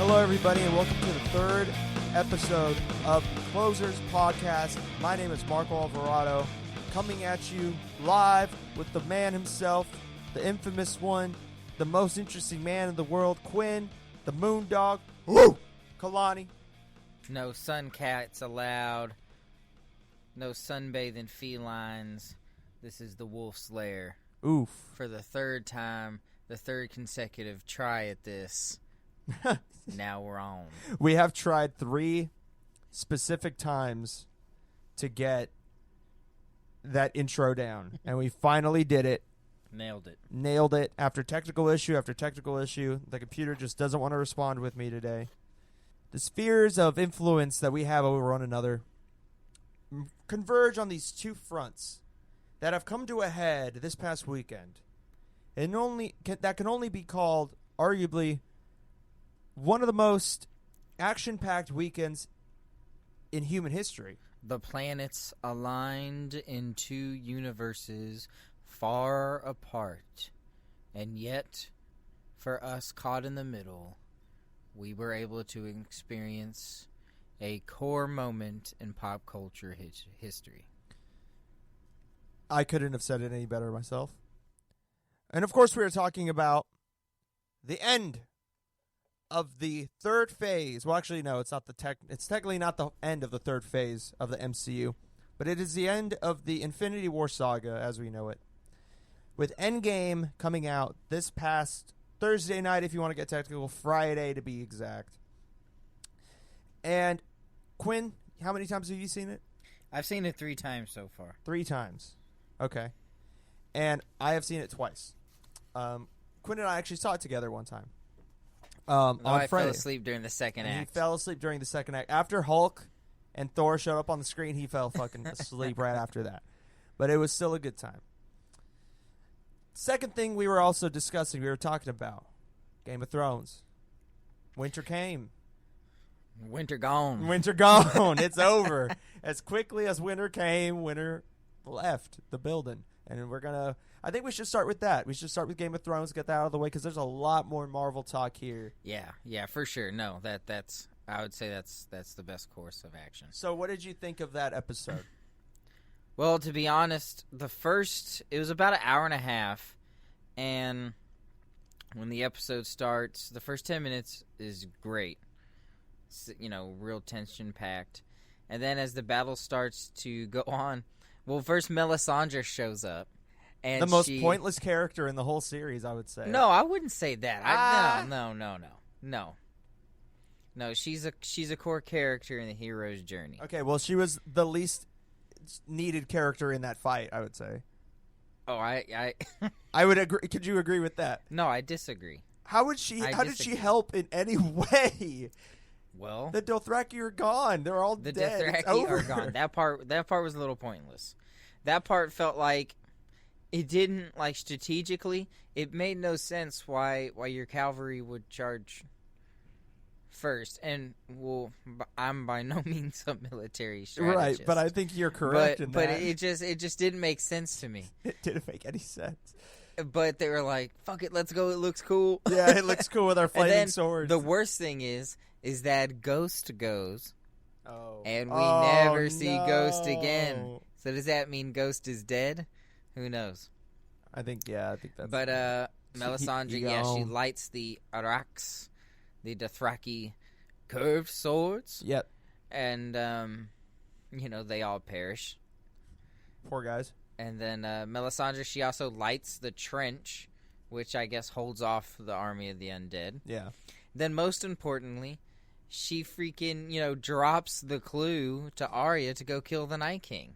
Hello, everybody, and welcome to the third episode of the Closers Podcast. My name is Marco Alvarado, coming at you live with the man himself, the infamous one, the most interesting man in the world, Quinn, the moon dog, woo, Kalani. No sun cats allowed. No sunbathing felines. This is the Wolf's Lair. Oof. For the third time, the third consecutive try at this. Now we're on. We have tried 3 specific times to get that intro down, and we finally did it. Nailed it after technical issue after technical issue. The computer just doesn't want to respond with me today. The spheres of influence that we have over one another converge on these 2 fronts that have come to a head this past weekend. And that can only be called, arguably, one of the most action-packed weekends in human history. The planets aligned in 2 universes far apart. And yet, for us caught in the middle, we were able to experience a core moment in pop culture history. I couldn't have said it any better myself. And of course, we are talking about the end of the third phase. Well, actually, no, it's not it's technically not the end of the third phase of the MCU, but it is the end of the Infinity War saga as we know it. With Endgame coming out this past Thursday night, if you want to get technical, Friday to be exact. And Quinn, how many times have you seen it? I've seen it 3 times so far. 3 times. Okay. And I have seen it twice. Quinn and I actually saw it together one time. On I Friday. fell asleep during the second act. He fell asleep during the second act. After Hulk and Thor showed up on the screen, he fell fucking asleep right after that. But it was still a good time. Second thing we were also discussing, we were talking about Game of Thrones. Winter came. Winter gone. Winter gone. It's over. As quickly as winter came, winter left the building. And we're going to... I think we should start with that. We should start with Game of Thrones, get that out of the way, because there's a lot more Marvel talk here. Yeah, for sure. No, that's I would say that's the best course of action. So what did you think of that episode? Well, to be honest, it was about an hour and a half, and when the episode starts, the first 10 minutes is great. It's, real tension-packed. And then as the battle starts to go on, well, first Melisandre shows up. And the most pointless character in the whole series, I would say. No, I wouldn't say that. No. No, she's a core character in the hero's journey. Okay, well, she was the least needed character in that fight, I would say. Oh, I would agree. Could you agree with that? No, I disagree. How did she help in any way? Well, the Dothraki are gone. They're all dead. The Dothraki are gone. That part was a little pointless. That part felt like it didn't, strategically, it made no sense why your cavalry would charge first. And, well, I'm by no means a military strategist. Right, but I think you're correct in that. But it just didn't make sense to me. It didn't make any sense. But they were like, fuck it, let's go, it looks cool. Yeah, it looks cool with our flaming swords. The worst thing is that Ghost goes, and we never never see Ghost again. So does that mean Ghost is dead? Who knows? I think that's... But Melisandre, she lights the Arax, the Dothraki curved swords. Yep. And, they all perish. Poor guys. And then Melisandre, she also lights the trench, which I guess holds off the army of the undead. Yeah. Then most importantly, she freaking, drops the clue to Arya to go kill the Night King.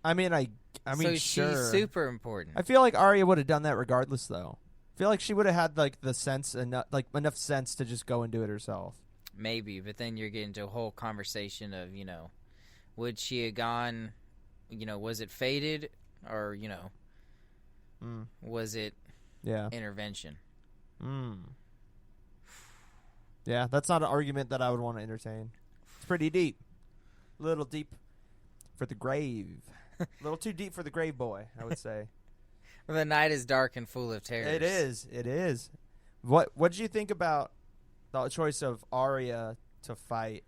I mean, so sure. She's super important. I feel like Arya would have done that regardless, though. I feel like she would have had the sense enough sense to just go and do it herself. Maybe, but then you're getting to a whole conversation of would she have gone? Was it fated or was it intervention? Yeah, that's not an argument that I would want to entertain. It's pretty deep, a little deep for the grave. A little too deep for the grave boy, I would say. The night is dark and full of terrors. It is. What did you think about the choice of Arya to fight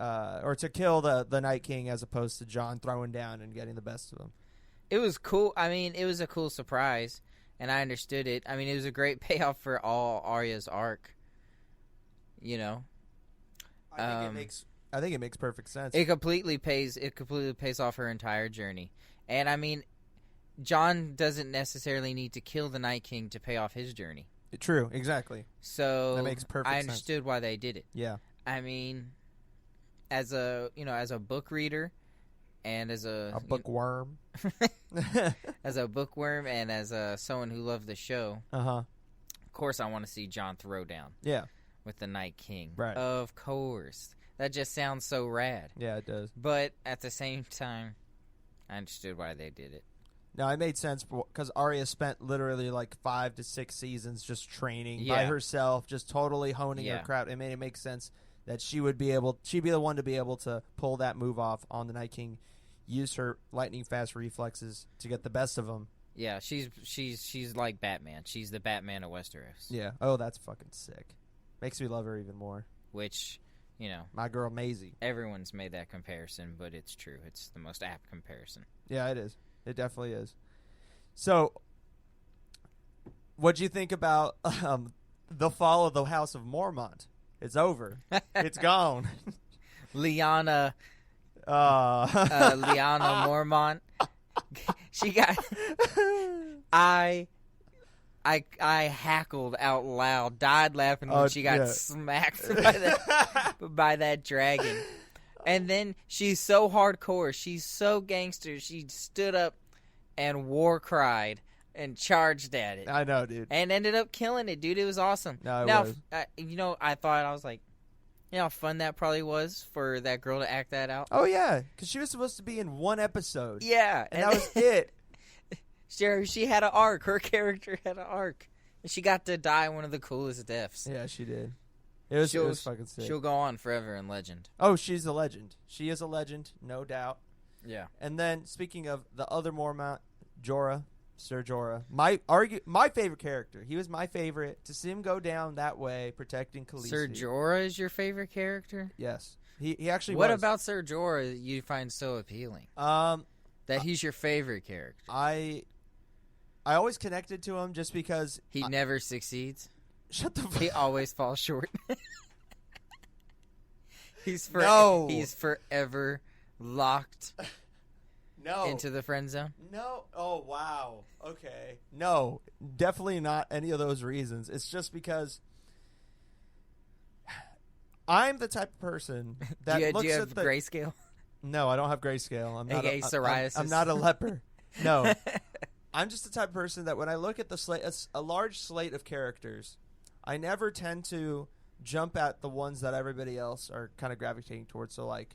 or to kill the Night King as opposed to Jon throwing down and getting the best of him. It was cool. I mean, it was a cool surprise, and I understood it. I mean, it was a great payoff for all Arya's arc. You know, I think it makes perfect sense. It completely pays off her entire journey, and I mean, Jon doesn't necessarily need to kill the Night King to pay off his journey. True, exactly. So that makes perfect sense. I understood why they did it. Yeah. I mean, as a book reader, and as a bookworm, as a bookworm, and as someone who loved the show, of course, I want to see Jon throw down. Yeah. With the Night King. Right. Of course. That just sounds so rad. Yeah, it does. But at the same time, I understood why they did it. No, it made sense because Arya spent literally like 5 to 6 seasons just training by herself, just totally honing her craft. It made it make sense that she'd be the one to be able to pull that move off on the Night King, use her lightning fast reflexes to get the best of him. Yeah, she's like Batman. She's the Batman of Westeros. Yeah. Oh, that's fucking sick. Makes me love her even more. Which, you know, my girl Maisie. Everyone's made that comparison, but it's true. It's the most apt comparison. Yeah, it is. It definitely is. So, what'd you think about the fall of the House of Mormont? It's over. It's gone. Lyanna Mormont. She got. I hackled out loud, died laughing when she got smacked by that dragon. And then she's so hardcore, she's so gangster, she stood up and war cried and charged at it. I know, dude. And ended up killing it, dude. It was awesome. No, now, I was like, you know how fun that probably was for that girl to act that out? Oh, yeah, because she was supposed to be in one episode. Yeah. And that was it. She had an arc. Her character had an arc. And she got to die one of the coolest deaths. Yeah, she did. It was fucking sick. She'll go on forever in legend. Oh, she's a legend. She is a legend, no doubt. Yeah. And then, speaking of the other Mormont, Jorah, Ser Jorah, my favorite character. He was my favorite. To see him go down that way, protecting Khaleesi. Ser Jorah is your favorite character? Yes. He actually What was. about Ser Jorah you find so appealing? That he's your favorite character. I always connected to him just because... He never succeeds. Shut the fuck. He always falls short. He's forever locked into the friend zone. No. Oh, wow. Okay. No, definitely not any of those reasons. It's just because I'm the type of person that do you have grayscale? No, I don't have grayscale. I'm not psoriasis. I'm not a leper. No. I'm just the type of person that when I look at the slate, a large slate of characters, I never tend to jump at the ones that everybody else are kind of gravitating towards. So, like,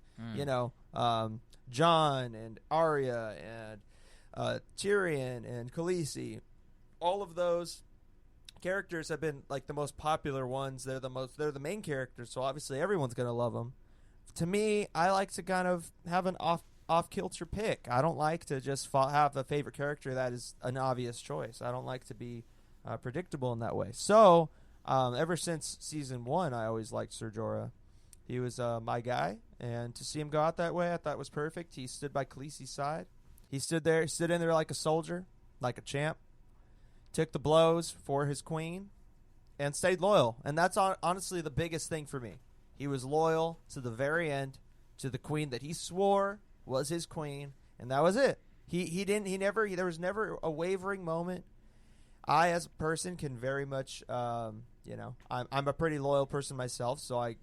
Jon and Arya and Tyrion and Khaleesi, all of those characters have been like the most popular ones. They're the main characters, so obviously everyone's gonna love them. To me, I like to kind of have an off-kilter pick. I don't like to just have a favorite character that is an obvious choice. I don't like to be predictable in that way. So, ever since season 1, I always liked Ser Jorah. He was my guy, and to see him go out that way, I thought was perfect. He stood by Khaleesi's side. He stood in there like a soldier, like a champ, took the blows for his queen, and stayed loyal. And that's honestly the biggest thing for me. He was loyal to the very end to the queen that he swore was his queen, and that was it. There was never a wavering moment. I, as a person, can very much, I'm a pretty loyal person myself, so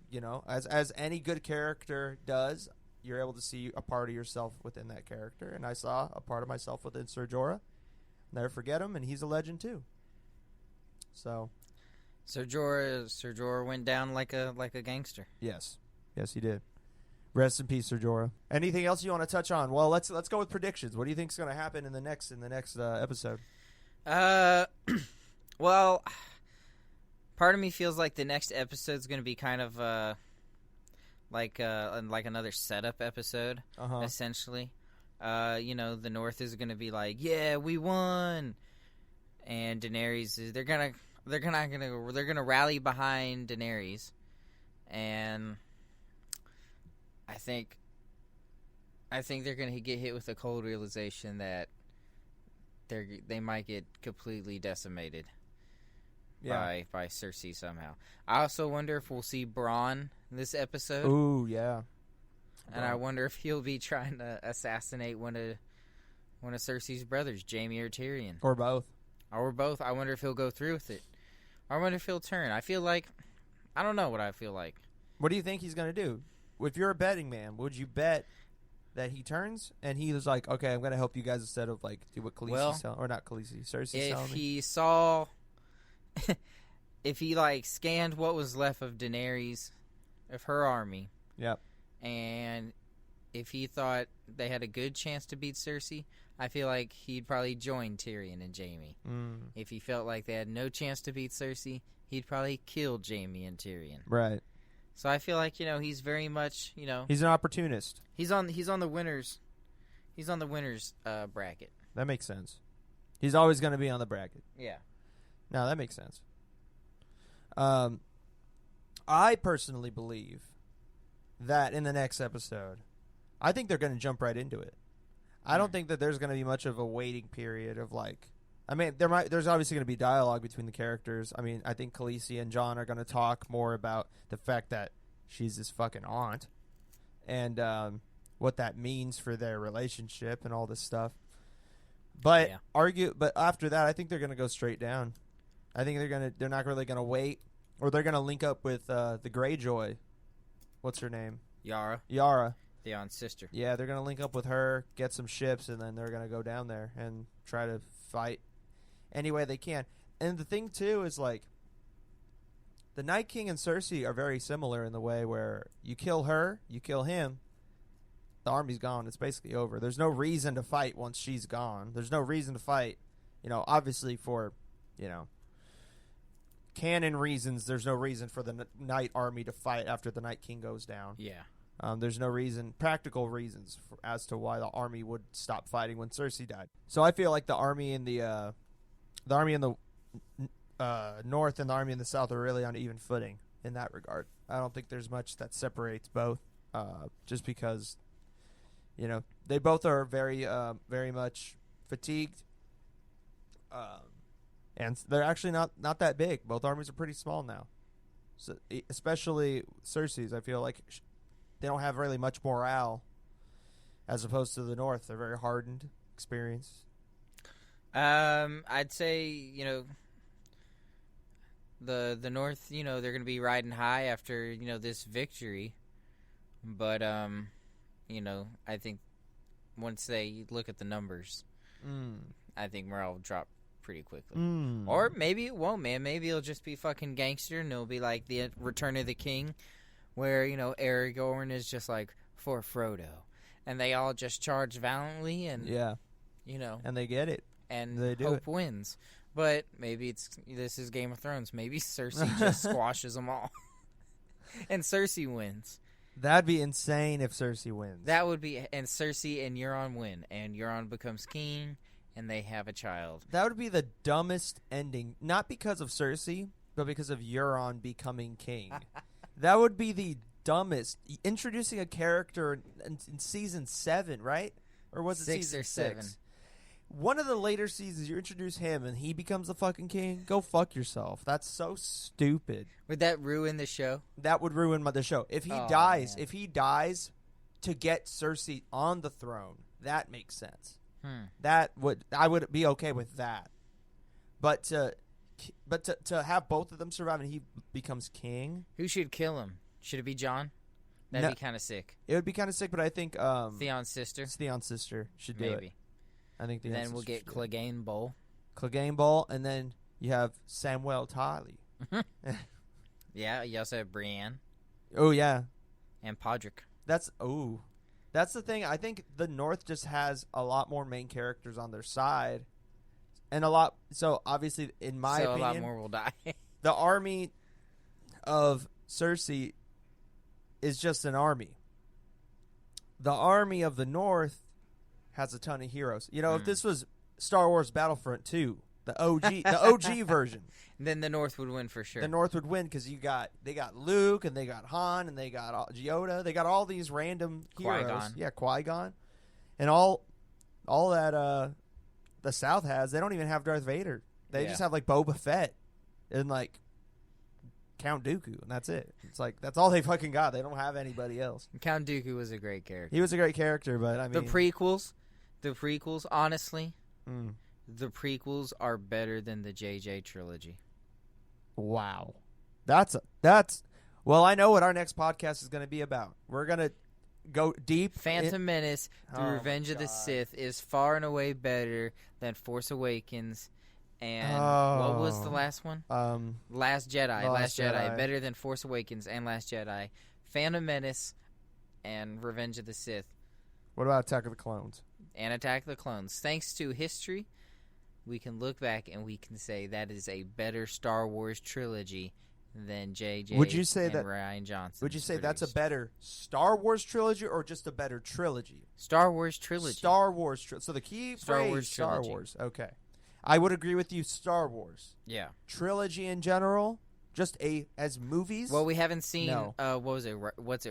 as any good character does, you're able to see a part of yourself within that character, and I saw a part of myself within Ser Jorah. Never forget him, and he's a legend too. So, Ser Jorah went down like a gangster. Yes, he did. Rest in peace, Ser Jorah. Anything else you want to touch on? Well, let's go with predictions. What do you think is going to happen in the next episode? Well, part of me feels like the next episode is going to be kind of like another setup episode, essentially. The North is going to be like, yeah, we won. And Daenerys, They're gonna rally behind Daenerys, and I think they're gonna get hit with a cold realization that they might get completely decimated by Cersei somehow. I also wonder if we'll see Bronn this episode. Ooh, yeah. And I wonder if he'll be trying to assassinate one of Cersei's brothers, Jaime or Tyrion. Or both. Or both. I wonder if he'll go through with it. I wonder if he'll turn. I don't know what I feel like. What do you think he's going to do? If you're a betting man, would you bet that he turns and he was like, okay, I'm going to help you guys instead of like do what Khaleesi's telling, or not Khaleesi, Cersei's telling me? If he saw, if he like scanned what was left of Daenerys, of her army. Yep. And if he thought they had a good chance to beat Cersei, I feel like he'd probably join Tyrion and Jaime. If he felt like they had no chance to beat Cersei, he'd probably kill Jaime and Tyrion. Right. So I feel like, he's very much, he's an opportunist. He's on the winners bracket. That makes sense. He's always going to be on the bracket. Yeah. No, that makes sense. I personally believe that in the next episode, I think they're going to jump right into it. I don't think that there's going to be much of a waiting period of like. I mean, there's obviously going to be dialogue between the characters. I mean, I think Khaleesi and Jon are going to talk more about the fact that she's his fucking aunt, and what that means for their relationship and all this stuff. But but after that, I think they're going to go straight down. I think they're not really going to wait, or they're going to link up with the Greyjoy. What's her name? Yara. Theon's sister. Yeah, they're going to link up with her, get some ships, and then they're going to go down there and try to fight any way they can. And the thing, too, is, like, the Night King and Cersei are very similar in the way where you kill her, you kill him, the army's gone. It's basically over. There's no reason to fight once she's gone. There's no reason to fight, obviously for, canon reasons, there's no reason for the Night Army to fight after the Night King goes down. Yeah. There's no practical reasons as to why the army would stop fighting when Cersei died. So I feel like the army in the north and the army in the south are really on even footing in that regard. I don't think there's much that separates both, just because, they both are very, very much fatigued, and they're actually not that big. Both armies are pretty small now, so especially Cersei's. I feel like they don't have really much morale as opposed to the north. They're very hardened, experienced. I'd say, the north, they're going to be riding high after, this victory. But, I think once they look at the numbers, I think morale will drop pretty quickly. Or maybe it won't, man. Maybe it'll just be fucking gangster and it'll be like the Return of the King, where, Aragorn is just like, for Frodo. And they all just charge valiantly and, and they get it. And they do hope wins. But maybe this is Game of Thrones. Maybe Cersei just squashes them all. And Cersei wins. That'd be insane if Cersei wins. That would be, and Cersei and Euron win. And Euron becomes king, and they have a child. That would be the dumbest ending. Not because of Cersei, but because of Euron becoming king. That would be the dumbest. Introducing a character in season 7, right? Or was it 6 season or 7? One of the later seasons, you introduce him and he becomes the fucking king. Go fuck yourself. That's so stupid. Would that ruin the show? That would ruin the show. If he dies to get Cersei on the throne, that makes sense. I would be okay with that. But to have both of them survive and he becomes king. Who should kill him? Should it be Jon? That'd be kind of sick. It would be kind of sick, but I think Theon's sister. Theon's sister should do it. I think and then we'll get Clegane Bowl. Clegane Bowl, and then you have Samwell Tarly. Yeah, you also have Brienne. Oh yeah, and Podrick. That's the thing. I think the North just has a lot more main characters on their side, and a lot. So obviously, in my opinion, a lot more will die. The army of Cersei is just an army. The army of the North has a ton of heroes. If this was Star Wars Battlefront 2, The OG version. Then the North would win for sure. The North would win because they got Luke and they got Han and they got Yoda. They got all these random heroes. Qui-Gon. Yeah, Qui-Gon. And all that the South has, they don't even have Darth Vader. They just have like Boba Fett and like Count Dooku, and that's it. It's like that's all they fucking got. They don't have anybody else. Count Dooku was a great character. He was a great character, but I mean the prequels, honestly, the prequels are better than the JJ trilogy. Wow. That's well, I know what our next podcast is going to be about. We're going to go deep. Phantom Menace, The Revenge of the Sith is far and away better than Force Awakens. And what was the last one? Last Jedi. Last Jedi. Better than Force Awakens and Last Jedi. Phantom Menace and Revenge of the Sith. What about Attack of the Clones? And Attack of the Clones. Thanks to history, we can look back and we can say that is a better Star Wars trilogy than J.J. and Rian Johnson. Would you say that's a better Star Wars trilogy or just a better trilogy? Star Wars trilogy. Star Wars trilogy. So the key phrase, Star Wars. Okay. I would agree with you, Star Wars. Yeah. Trilogy in general, just as movies. Well, we haven't seen, what was it,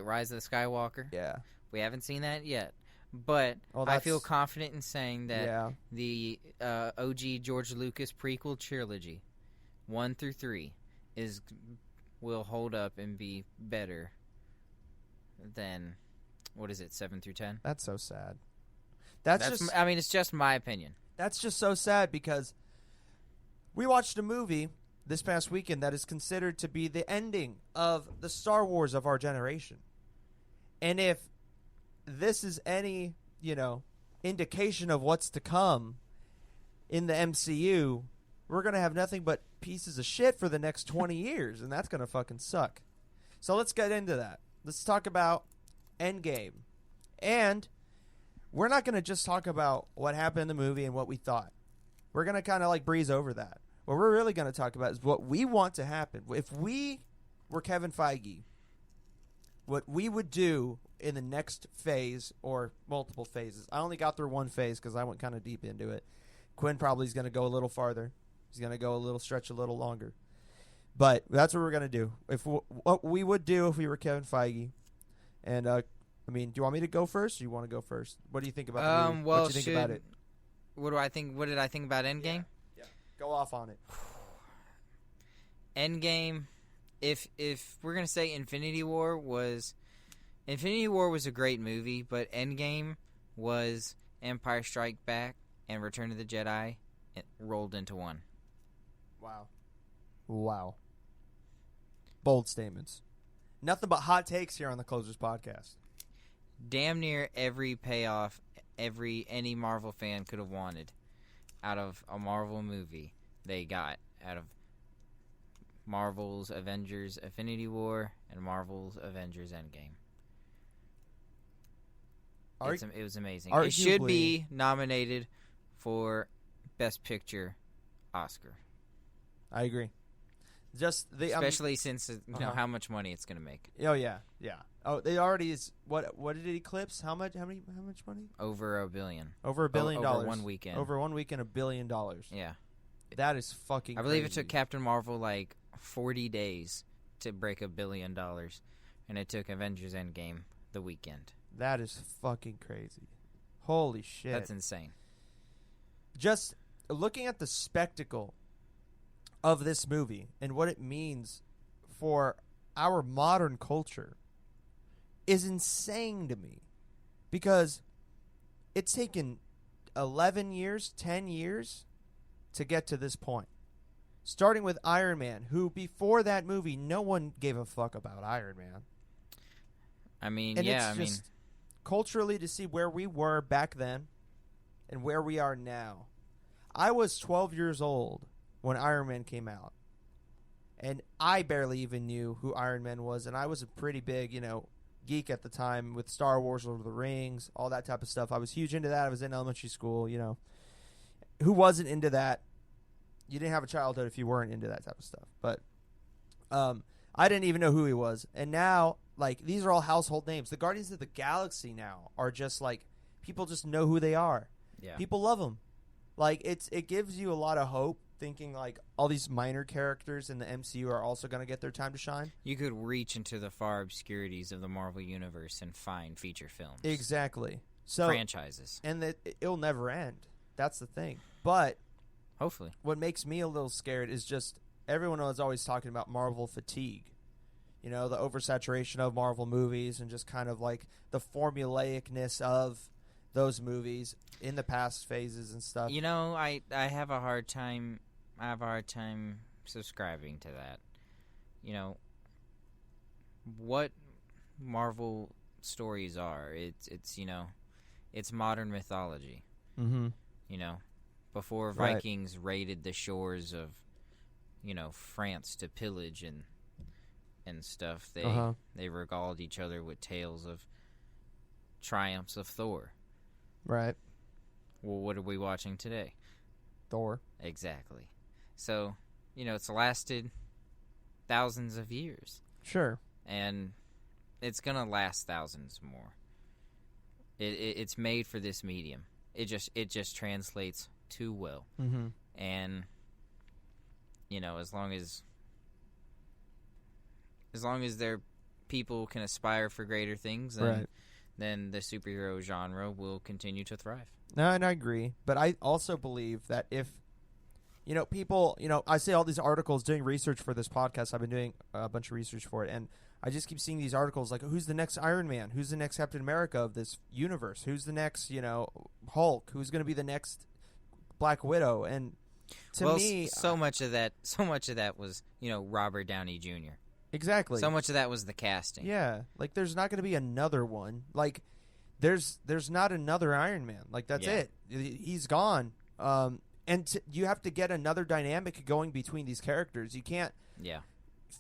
Rise of the Skywalker? Yeah. We haven't seen that yet. But I feel confident in saying that the OG George Lucas prequel trilogy, 1 through 3, will hold up and be better than, 7 through 10? That's so sad. It's just my opinion. That's just so sad because we watched a movie this past weekend that is considered to be the ending of the Star Wars of our generation. And if this is any, indication of what's to come in the MCU, we're going to have nothing but pieces of shit for the next 20 years, and that's going to fucking suck. So let's get into that. Let's talk about Endgame. And we're not going to just talk about what happened in the movie and what we thought. We're going to kind of breeze over that. What we're really going to talk about is what we want to happen. If we were Kevin Feige, what we would do in the next phase or multiple phases. I only got through one phase because I went kind of deep into it. Quinn probably is going to go a little farther. He's going to stretch a little longer. But that's what we're going to do. What we would do if we were Kevin Feige. And, do you want me to go first or you want to go first? What do you think about the movie? What do you think about it? What do I think? What did I think about Endgame? Yeah. Go off on it. Endgame, if we're going to say Infinity War was a great movie, but Endgame was Empire Strike Back and Return of the Jedi rolled into one. Wow. Bold statements. Nothing but hot takes here on the Closers Podcast. Damn near every payoff any Marvel fan could have wanted out of a Marvel movie they got out of Marvel's Avengers Infinity War and Marvel's Avengers Endgame. It was amazing. It should be nominated for Best Picture Oscar. I agree. Especially since how much money it's going to make. Oh yeah. Oh, they already is. What did it eclipse? How much money? Over $1 billion. Over $1 billion. Over 1 weekend. Over 1 weekend, $1 billion. Yeah. That is fucking. I believe crazy. It took Captain Marvel 40 days to break $1 billion, and it took Avengers Endgame the weekend. That is fucking crazy. Holy shit. That's insane. Just looking at the spectacle of this movie and what it means for our modern culture is insane to me, because it's taken 10 years to get to this point. Starting with Iron Man, who before that movie, no one gave a fuck about Iron Man. Culturally, to see where we were back then and where we are now. I was 12 years old when Iron Man came out, and I barely even knew who Iron Man was, and I was a pretty big, geek at the time with Star Wars, Lord of the Rings, all that type of stuff. I was huge into that. I was in elementary school, Who wasn't into that? You didn't have a childhood if you weren't into that type of stuff. But I didn't even know who he was. And now, these are all household names. The Guardians of the Galaxy now are just, people just know who they are. Yeah. People love them. It gives you a lot of hope thinking like all these minor characters in the MCU are also going to get their time to shine. You could reach into the far obscurities of the Marvel Universe and find feature films. Exactly. So franchises. And that it'll never end. That's the thing. But hopefully, what makes me a little scared is just everyone is always talking about Marvel fatigue. You know, the oversaturation of Marvel movies and just kind of like the formulaicness of those movies in the past phases and stuff. You know, I have a hard time. I have a hard time subscribing to that. You know, what Marvel stories are? It's you know, it's modern mythology. Mm-hmm. You know, before Vikings raided the shores of, you know, France to pillage and stuff, they regaled each other with tales of triumphs of Thor. Right. Well, what are we watching today? Thor. Exactly. So, you know, it's lasted thousands of years. Sure. And it's going to last thousands more. It's made for this medium. It just translates too well. Mm-hmm. And, you know, as long as their people can aspire for greater things, then the superhero genre will continue to thrive. No, and I agree. But I also believe that if, you know, people, you know, I see all these articles doing research for this podcast. I've been doing a bunch of research for it, and I just keep seeing these articles like, who's the next Iron Man? Who's the next Captain America of this universe? Who's the next, you know, Hulk? Who's going to be the next Black Widow? And to me, so much of that was, you know, Robert Downey Jr. Exactly. So much of that was the casting. Yeah, like there's not going to be another one. Like there's not another Iron Man. Like that's it. He's gone. And you have to get another dynamic going between these characters. You can't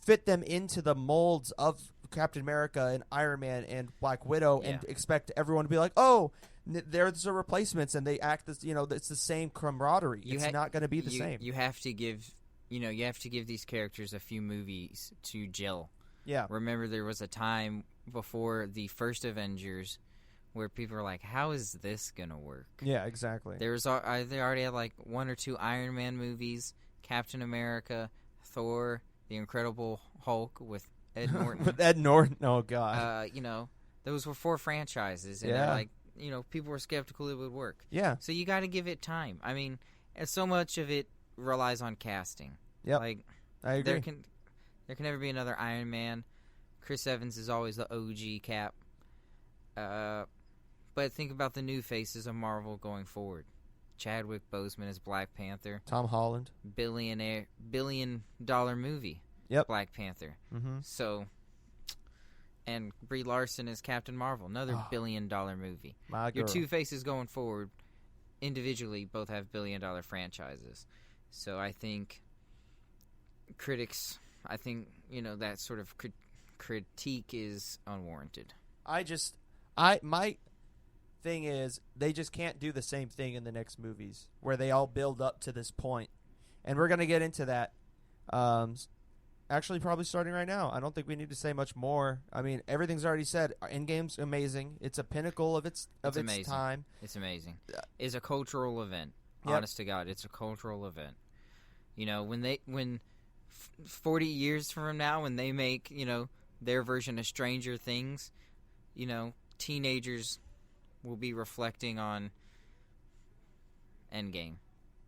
fit them into the molds of Captain America and Iron Man and Black Widow and expect everyone to be like, oh, there's the replacements, and they act as, you know, it's the same camaraderie. It's not going to be the same. You have to give. You know, you have to give these characters a few movies to gel. Yeah. Remember, there was a time before the first Avengers where people were like, how is this going to work? Yeah, exactly. They already had like one or two Iron Man movies, Captain America, Thor, The Incredible Hulk with Ed Norton. With Ed Norton, oh, God. You know, those were 4 franchises. And they're like, you know, people were skeptical it would work. Yeah. So you got to give it time. I mean, and so much of it relies on casting. Yeah, like I agree. There can never be another Iron Man. Chris Evans is always the OG Cap. But think about the new faces of Marvel going forward. Chadwick Boseman as Black Panther. Tom Holland. $1 billion movie. Yep. Black Panther. Mm-hmm. So, and Brie Larson as Captain Marvel, another $1 billion movie. Your two faces going forward, individually, both have $1 billion franchises. So I think critics, you know, that sort of critique is unwarranted. My thing is, they just can't do the same thing in the next movies where they all build up to this point. And we're going to get into that. Actually, probably starting right now. I don't think we need to say much more. I mean, everything's already said. Endgame's amazing. It's a pinnacle of its time. It's amazing. It's a cultural event. Yep. Honest to God, it's a cultural event. You know, when 40 years from now, when they make, you know, their version of Stranger Things, you know, teenagers will be reflecting on Endgame.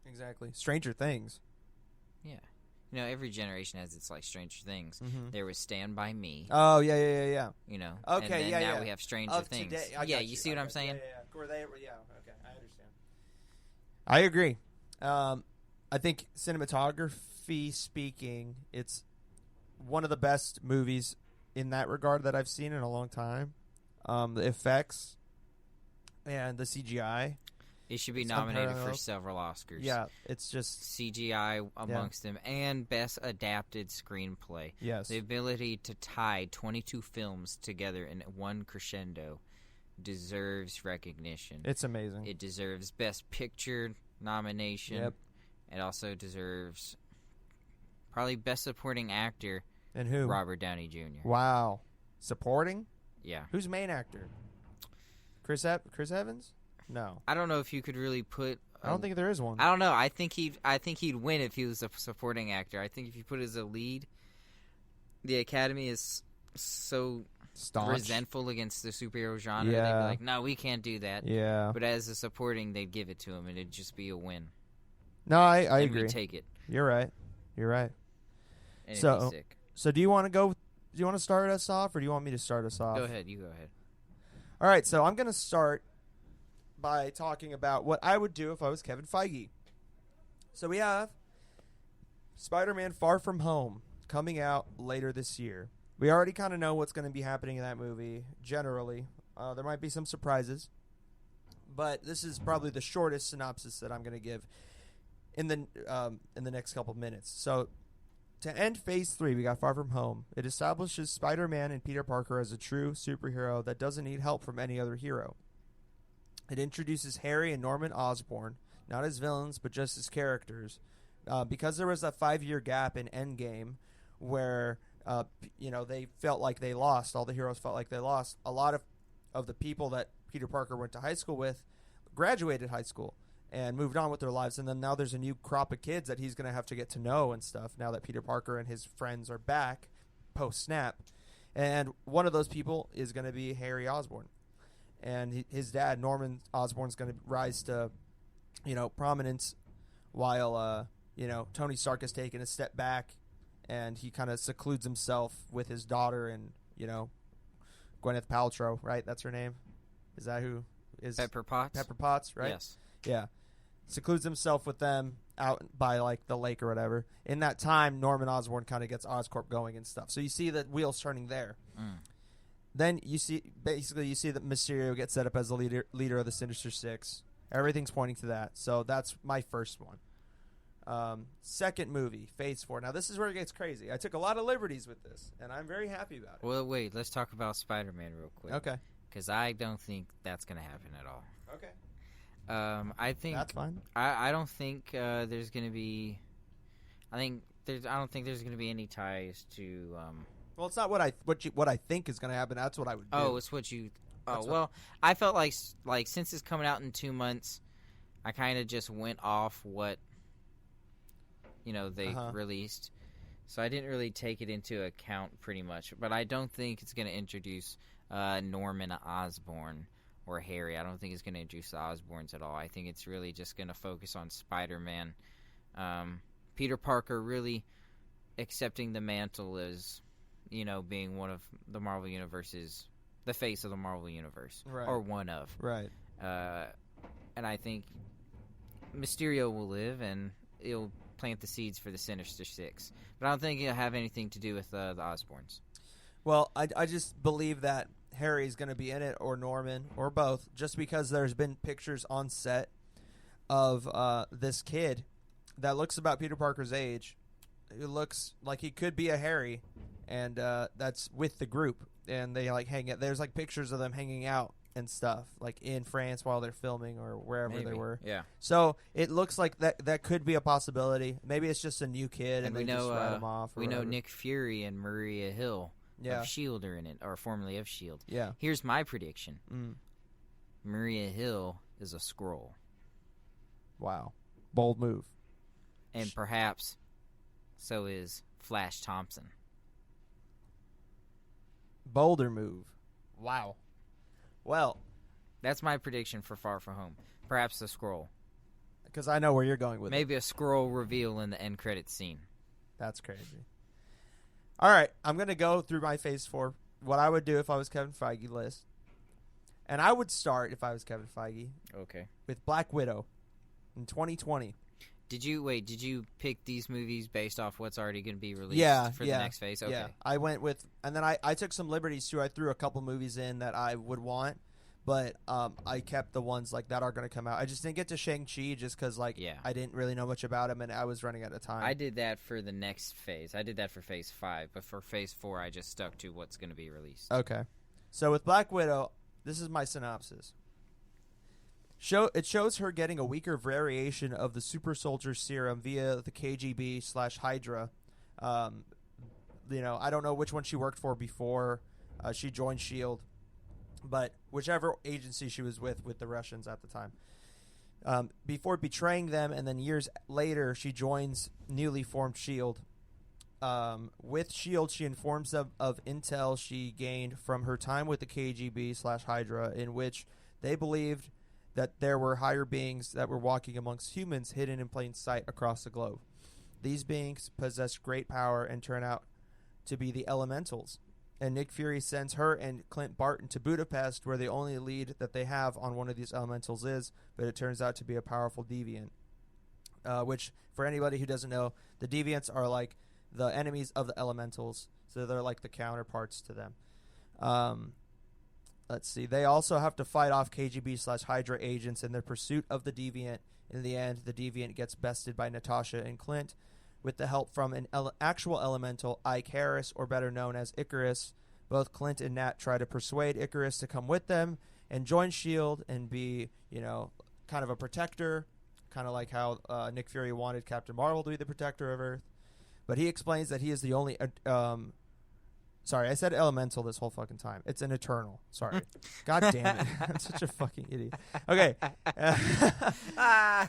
Exactly. Stranger Things. Yeah. You know, every generation has its, like, Stranger Things. Mm-hmm. There was Stand By Me. Oh, yeah. You know. Okay, and then now we have Stranger Things. Today, you see what I'm saying? Yeah. Okay, I understand. I agree. I think cinematography speaking, it's one of the best movies in that regard that I've seen in a long time. The effects and the CGI. It should be nominated for several Oscars. Yeah, it's just CGI amongst them, and Best Adapted Screenplay. Yes. The ability to tie 22 films together in one crescendo deserves recognition. It's amazing. It deserves Best Picture nomination. Yep. It also deserves probably Best Supporting Actor. And who? Robert Downey Jr. Wow. Supporting? Yeah. Who's main actor? Chris Evans? No. I don't know if you could really put I don't think there is one. I don't know. I think he'd win if he was a supporting actor. I think if you put it as a lead, the Academy is so resentful against the superhero genre. Yeah. They'd be like, no, we can't do that. Yeah. But as a supporting, they'd give it to him, and it'd just be a win. No, I and agree. We'd take it. You're right. And it'd be sick. So do you want to go? Do you want to start us off, or do you want me to start us off? Go ahead. You go ahead. All right. So I'm going to start by talking about what I would do if I was Kevin Feige. So we have Spider-Man Far From Home coming out later this year. We already kind of know what's going to be happening in that movie, generally. There might be some surprises. But this is probably the shortest synopsis that I'm going to give in the next couple minutes. So to end Phase 3, we got Far From Home. It establishes Spider-Man and Peter Parker as a true superhero that doesn't need help from any other hero. It introduces Harry and Norman Osborn, not as villains, but just as characters. Because there was a 5-year gap in Endgame where, they felt like they lost. All the heroes felt like they lost. A lot of the people that Peter Parker went to high school with graduated high school and moved on with their lives. And then now there's a new crop of kids that he's going to have to get to know and stuff now that Peter Parker and his friends are back post-snap. And one of those people is going to be Harry Osborn. And his dad, Norman Osborn, is going to rise to, prominence while, Tony Stark has taken a step back and he kind of secludes himself with his daughter and, Gwyneth Paltrow, right? That's her name. Is that who is Pepper Potts? Pepper Potts, right? Yes. Yeah. Secludes himself with them out by like the lake or whatever. In that time, Norman Osborn kind of gets Oscorp going and stuff. So you see the wheels turning there. Then you see that Mysterio gets set up as the leader of the Sinister Six. Everything's pointing to that. So that's my first one. Second movie, Phase 4. Now, this is where it gets crazy. I took a lot of liberties with this, and I'm very happy about it. Well, wait. Let's talk about Spider-Man real quick. Okay. Because I don't think that's going to happen at all. Okay. I think that's fine. I don't think there's going to be. I don't think there's going to be any ties to. Well, it's not what I think is going to happen. That's what I would do. Oh, it's what you. Oh, well, I felt like since it's coming out in 2 months, I kind of just went off what they released. So I didn't really take it into account pretty much. But I don't think it's going to introduce Norman Osborn or Harry. I don't think it's going to introduce the Osborns at all. I think it's really just going to focus on Spider-Man. Peter Parker really accepting the mantle as, being one of the Marvel Universe's, the face of the Marvel Universe. Right. Or one of. Right. And I think Mysterio will live and it'll plant the seeds for the Sinister Six. But I don't think it'll have anything to do with the Osborns. Well, I just believe that Harry's going to be in it, or Norman, or both, just because there's been pictures on set of this kid that looks about Peter Parker's age. It looks like he could be a Harry, and that's with the group. And they hang out. There's pictures of them hanging out and stuff, in France while they're filming or wherever they were. Yeah. So it looks like that could be a possibility. Maybe it's just a new kid, and they just write him off. We know Nick Fury and Maria Hill of S.H.I.E.L.D. are in it, or formerly of S.H.I.E.L.D. Yeah. Here's my prediction. Maria Hill is a Skrull. Wow. Bold move. And perhaps so is Flash Thompson. Bolder move. Wow. Well, that's my prediction for Far From Home. Perhaps a Skrull. Because I know where you're going with Maybe a Skrull reveal in the end credits scene. That's crazy. All right, I'm going to go through my Phase 4, what I would do if I was Kevin Feige list. And I would start, if I was Kevin Feige, with Black Widow in 2020. Did you pick these movies based off what's already going to be released for the next phase? Okay. Yeah, I went with, and then I took some liberties too. I threw a couple movies in that I would want, but I kept the ones that are going to come out. I just didn't get to Shang-Chi just because I didn't really know much about him and I was running out of time. I did that for the next phase. I did that for Phase 5, but for Phase 4 I just stuck to what's going to be released. Okay. So with Black Widow, this is my synopsis. It shows her getting a weaker variation of the super soldier serum via the KGB/Hydra. I don't know which one she worked for before she joined S.H.I.E.L.D., but whichever agency she was with the Russians at the time. before betraying them, and then years later, she joins newly formed S.H.I.E.L.D. With S.H.I.E.L.D., she informs them of intel she gained from her time with the KGB/Hydra, in which they believed that there were higher beings that were walking amongst humans hidden in plain sight across the globe. These beings possess great power and turn out to be the Elementals. And Nick Fury sends her and Clint Barton to Budapest, where the only lead that they have on one of these Elementals is, but it turns out to be a powerful deviant. Which, for anybody who doesn't know, the deviants are like the enemies of the Elementals, so they're like the counterparts to them. Let's see. They also have to fight off KGB/Hydra agents in their pursuit of the deviant. In the end, the deviant gets bested by Natasha and Clint, with the help from an actual elemental, Icarus, or better known as Icarus. Both Clint and Nat try to persuade Icarus to come with them and join S.H.I.E.L.D. and be, kind of a protector, kind of like how Nick Fury wanted Captain Marvel to be the protector of Earth. But he explains that he is the only... sorry, I said elemental this whole fucking time. It's an Eternal. Sorry. God damn it. I'm such a fucking idiot. Okay. I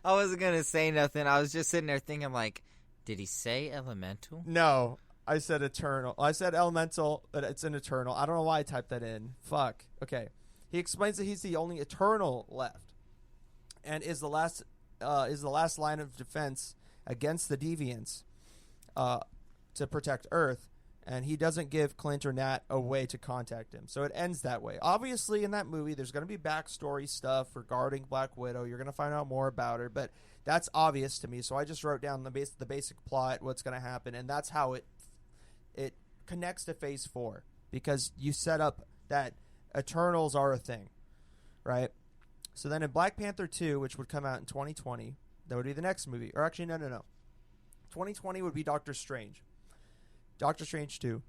wasn't going to say nothing. I was just sitting there thinking, like, did he say elemental? No, I said Eternal. I said elemental, but it's an Eternal. I don't know why I typed that in. Fuck. Okay. He explains that he's the only Eternal left and is the last line of defense against the deviants to protect Earth. And he doesn't give Clint or Nat a way to contact him. So it ends that way. Obviously, in that movie, there's going to be backstory stuff regarding Black Widow. You're going to find out more about her. But that's obvious to me. So I just wrote down the basic plot, what's going to happen. And that's how it connects to Phase 4. Because you set up that Eternals are a thing. Right? So then in Black Panther 2, which would come out in 2020, that would be the next movie. Or actually, no. 2020 would be Doctor Strange. Doctor Strange 2.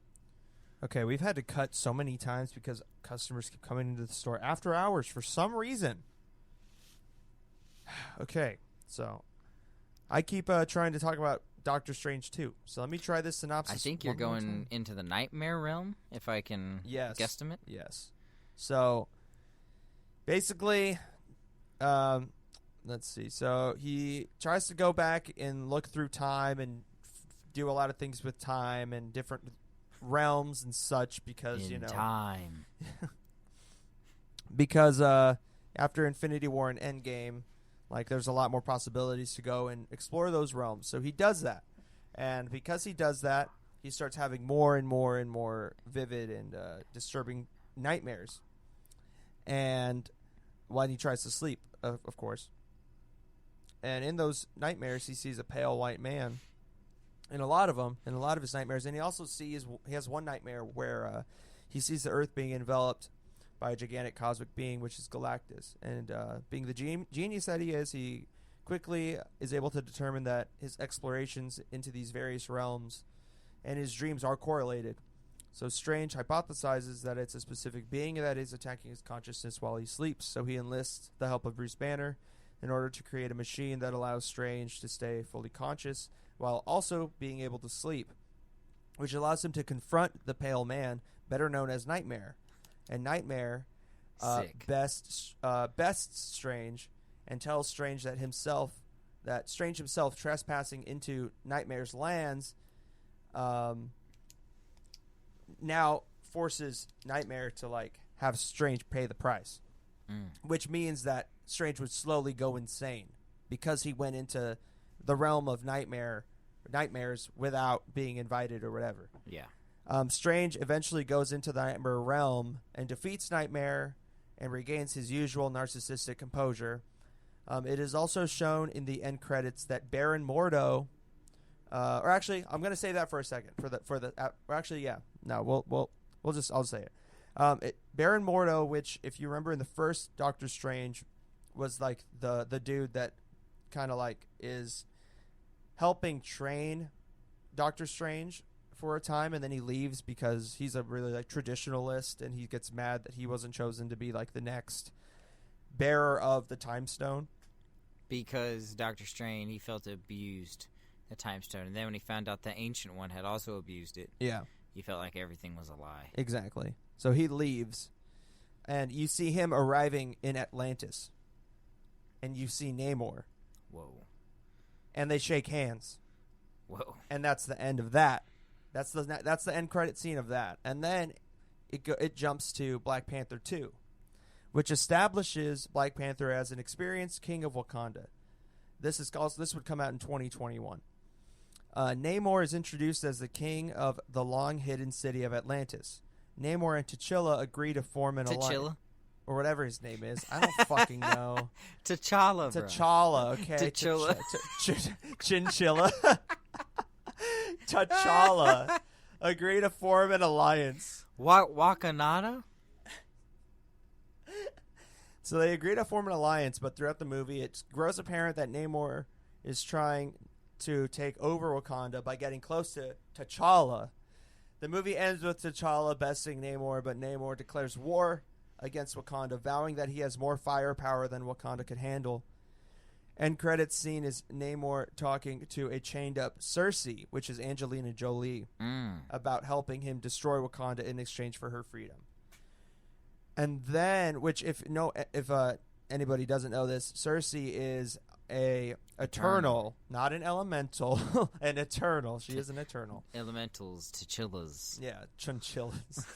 Okay, we've had to cut so many times because customers keep coming into the store after hours for some reason. Okay, so I keep trying to talk about Doctor Strange 2. So let me try this synopsis. I think you're going into the nightmare realm, if I can guesstimate. Yes. So basically, let's see. So he tries to go back and look through time and do a lot of things with time and different realms and such because, time. Because after Infinity War and Endgame, like there's a lot more possibilities to go and explore those realms. So he does that. And because he does that, he starts having more and more and more vivid and disturbing nightmares. And when he tries to sleep, of course. And in those nightmares, he sees a pale white man. In a lot of them, in a lot of his nightmares. And he also he has one nightmare where he sees the Earth being enveloped by a gigantic cosmic being, which is Galactus. And being the genius that he quickly is able to determine that his explorations into these various realms and his dreams are correlated. So Strange hypothesizes that it's a specific being that is attacking his consciousness while he sleeps. So he enlists the help of Bruce Banner in order to create a machine that allows Strange to stay fully conscious while also being able to sleep, which allows him to confront the pale man, better known as Nightmare. And Nightmare bests Strange and tells Strange that Strange himself trespassing into Nightmare's lands now forces Nightmare to have Strange pay the price, which means that Strange would slowly go insane because he went into the realm of nightmares without being invited or whatever. Yeah. Strange eventually goes into the Nightmare realm and defeats Nightmare and regains his usual narcissistic composure. It is also shown in the end credits that Baron Mordo, or actually, I'm going to say that for a second. I'll just say it. Baron Mordo, which if you remember in the first Doctor Strange, was the dude that kind of is helping train Doctor Strange for a time, and then he leaves because he's a really traditionalist, and he gets mad that he wasn't chosen to be the next bearer of the Time Stone. Because Doctor Strange, he felt abused the Time Stone, and then when he found out the Ancient One had also abused it, he felt like everything was a lie. Exactly. So he leaves, and you see him arriving in Atlantis. and you see Namor. Whoa. And they shake hands. Whoa. And that's the end of that. That's the end credit scene of that. And then it jumps to Black Panther 2, which establishes Black Panther as an experienced king of Wakanda. This would come out in 2021. Namor is introduced as the king of the long-hidden city of Atlantis. Namor and T'Challa agree to form an alliance. Or whatever his name is. I don't fucking know. T'Challa, bro. T'Challa, okay. T'Challa. Chinchilla. T'Challa. Agree to form an alliance. Wakanada? So they agree to form an alliance, but throughout the movie, it grows apparent that Namor is trying to take over Wakanda by getting close to T'Challa. The movie ends with T'Challa besting Namor, but Namor declares war against Wakanda, vowing that he has more firepower than Wakanda could handle. End credits scene is Namor talking to a chained-up Cersei, which is Angelina Jolie, about helping him destroy Wakanda in exchange for her freedom. And then, which if anybody doesn't know this, Cersei is a Eternal, not an elemental, an Eternal. She is an Eternal. Elementals, T'Chillas. Yeah, Chinchillas.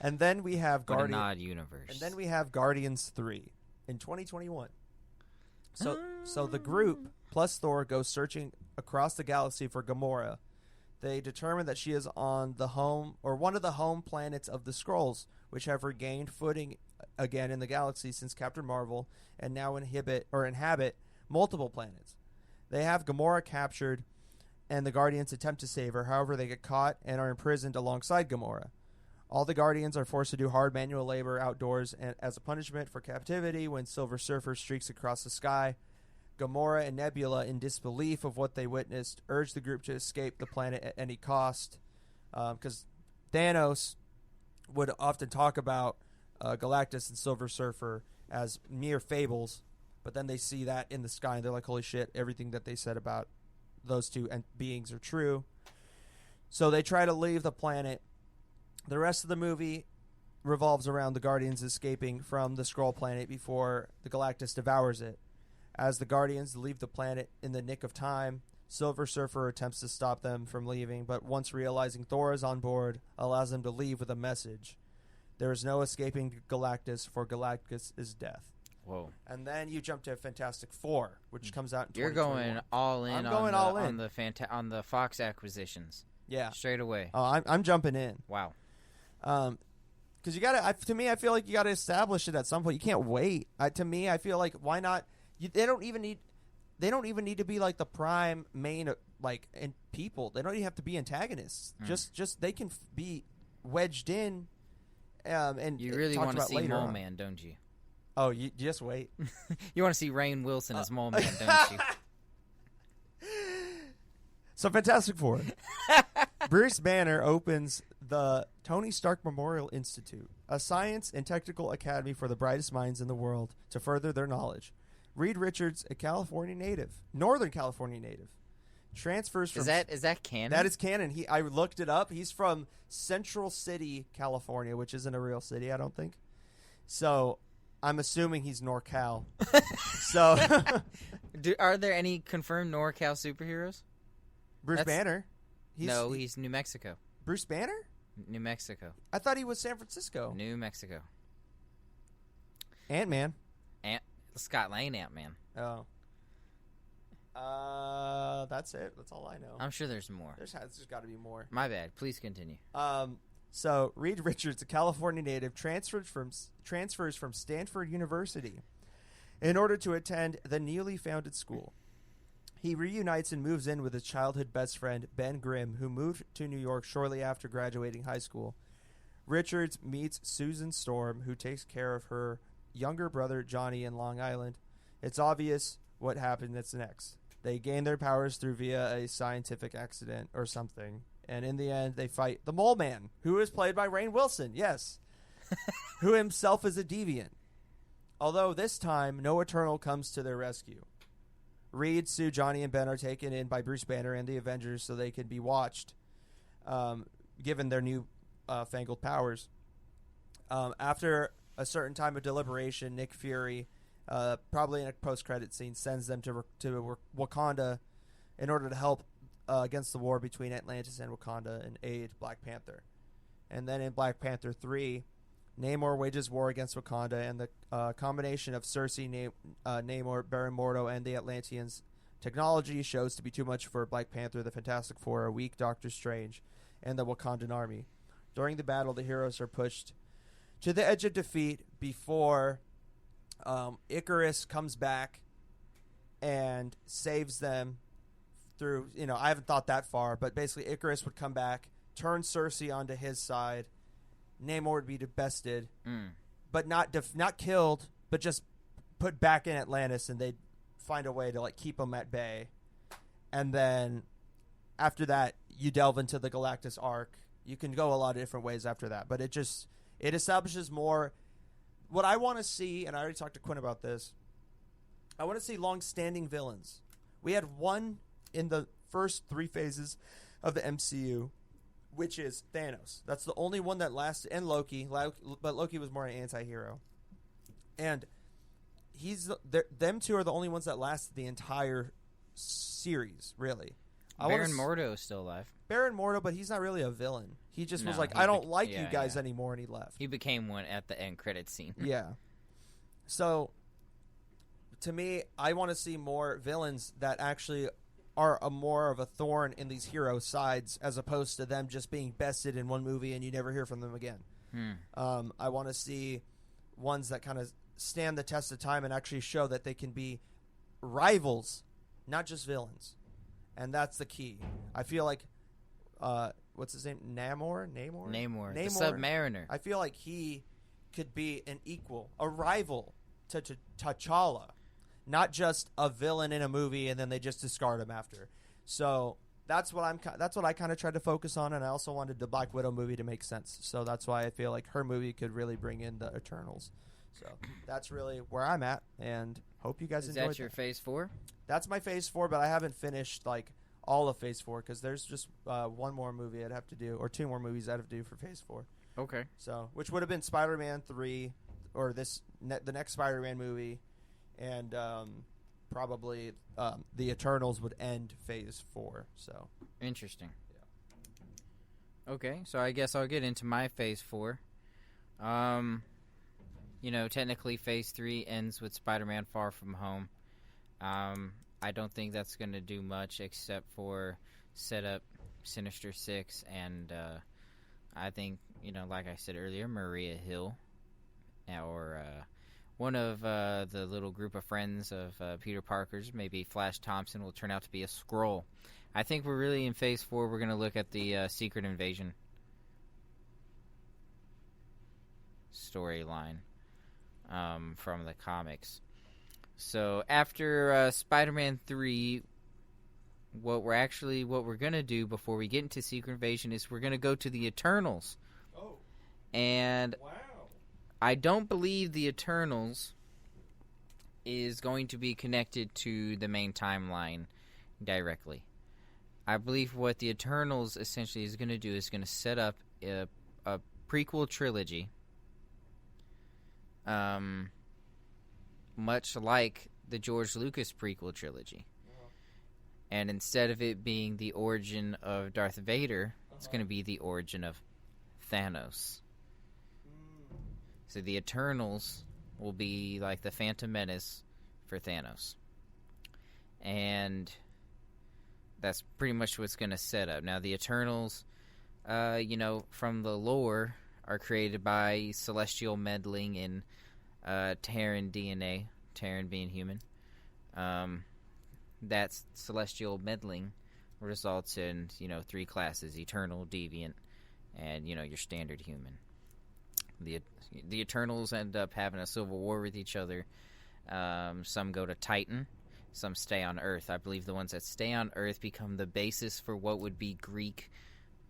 And then we have universe. And then we have Guardians 3 in 2021. So the group plus Thor goes searching across the galaxy for Gamora. They determine that she is on one of the home planets of the Skrulls, which have regained footing again in the galaxy since Captain Marvel and now inhabit multiple planets. They have Gamora captured, and the Guardians attempt to save her. However, they get caught and are imprisoned alongside Gamora. All the Guardians are forced to do hard manual labor outdoors and as a punishment for captivity when Silver Surfer streaks across the sky. Gamora and Nebula, in disbelief of what they witnessed, urge the group to escape the planet at any cost. Because Thanos would often talk about Galactus and Silver Surfer as mere fables, but then they see that in the sky and they're like, holy shit, everything that they said about those two beings are true. So they try to leave the planet. The rest of the movie revolves around the Guardians escaping from the Skrull planet before the Galactus devours it. As the Guardians leave the planet in the nick of time, Silver Surfer attempts to stop them from leaving, but once realizing Thor is on board, allows them to leave with a message. There is no escaping Galactus, for Galactus is death. Whoa. And then you jump to Fantastic Four, which comes out in You're 2021. going all in. I'm going all in. On the Fox acquisitions. Yeah. Straight away. Oh, I'm jumping in. Wow. Because you gotta. To me, I feel like you gotta establish it at some point. You can't wait. To me, I feel like why not? They don't even need to be like the prime main people. They don't even have to be antagonists. Just they can be wedged in. And you really want to see Mole Man, don't you? Oh, you just wait. You want to see Rainn Wilson as Mole Man, don't you? So Fantastic Four. Bruce Banner opens the Tony Stark Memorial Institute, a science and technical academy for the brightest minds in the world to further their knowledge. Reed Richards, a Northern California native, transfers from... Is that canon? That is canon. I looked it up. He's from Central City, California, which isn't a real city, I don't think. So I'm assuming he's NorCal. So... Are there any confirmed NorCal superheroes? Bruce Banner. He's New Mexico. Bruce Banner? New Mexico. I thought he was San Francisco. New Mexico. Ant-Man. Scott Lang Ant-Man. Oh. That's it. That's all I know. I'm sure there's more. There's got to be more. My bad. Please continue. So Reed Richards, a California native, transfers from Stanford University in order to attend the newly founded school. He reunites and moves in with his childhood best friend, Ben Grimm, who moved to New York shortly after graduating high school. Richards meets Susan Storm, who takes care of her younger brother, Johnny, in Long Island. It's obvious what happened that's next. They gain their powers via a scientific accident or something. And in the end, they fight the Mole Man, who is played by Rainn Wilson, yes, who himself is a deviant. Although this time, no Eternal comes to their rescue. Reed, Sue, Johnny, and Ben are taken in by Bruce Banner and the Avengers so they can be watched, given their new fangled powers. After a certain time of deliberation, Nick Fury probably in a post-credit scene, sends them to Wakanda in order to help against the war between Atlantis and Wakanda and aid Black Panther. And then in Black Panther 3, Namor wages war against Wakanda, and the combination of Cersei, Namor, Baron Mordo, and the Atlanteans' technology shows to be too much for Black Panther, the Fantastic Four, a weak Doctor Strange, and the Wakandan army. During the battle, the heroes are pushed to the edge of defeat before Icarus comes back and saves them through, I haven't thought that far, but basically Icarus would come back, turn Cersei onto his side, Namor would be bested, but not killed, but just put back in Atlantis, and they'd find a way to keep him at bay. And then after that, you delve into the Galactus arc. You can go a lot of different ways after that, but it establishes more. What I want to see, and I already talked to Quinn about this, I want to see long-standing villains. We had one in the first 3 phases of the MCU, which is Thanos. That's the only one that lasted, and Loki, but Loki was more an anti-hero. And them two are the only ones that lasted the entire series, really. Baron Mordo is still alive. Baron Mordo, but he's not really a villain. He just was like, I don't like you guys anymore, and he left. He became one at the end credit scene. Yeah. So, to me, I want to see more villains that actually are more of a thorn in these heroes' sides, as opposed to them just being bested in one movie and you never hear from them again. I want to see ones that kind of stand the test of time and actually show that they can be rivals, not just villains. And that's the key. I feel like, what's his name? Namor, the Submariner. I feel like he could be an equal, a rival to T'Challa, not just a villain in a movie and then they just discard him after. So that's what I kind of tried to focus on, and I also wanted the Black Widow movie to make sense. So that's why I feel like her movie could really bring in the Eternals. So that's really where I'm at, and hope you guys enjoyed that. Is that your Phase 4? That's my Phase 4, but I haven't finished all of Phase 4 because there's just one more movie I'd have to do, or 2 more movies I'd have to do for Phase 4. Okay. So, which would have been Spider-Man 3, or the next Spider-Man movie, and probably the Eternals would end Phase 4. So interesting. Yeah. Okay, so I guess I'll get into my Phase 4. Technically Phase 3 ends with Spider-Man Far From Home. I don't think that's going to do much except for set up Sinister Six, and I think, like I said earlier, Maria Hill, or one of the little group of friends of Peter Parker's, maybe Flash Thompson, will turn out to be a Skrull. I think we're really in Phase 4. We're going to look at the Secret Invasion storyline from the comics. So after Spider-Man 3, what we're going to do before we get into Secret Invasion is we're going to go to the Eternals. Oh. And wow. I don't believe the Eternals is going to be connected to the main timeline directly. I believe what the Eternals essentially is going to do is going to set up a prequel trilogy, much like the George Lucas prequel trilogy. And instead of it being the origin of Darth Vader, it's going to be the origin of Thanos. So the Eternals will be like the Phantom Menace for Thanos. And that's pretty much what's going to set up. Now, the Eternals, from the lore, are created by celestial meddling in Terran DNA, Terran being human. That celestial meddling results in, 3 classes: Eternal, Deviant, and, your standard human. The Eternals end up having a civil war with each other. Some go to Titan, some stay on Earth. I believe the ones that stay on Earth become the basis for what would be Greek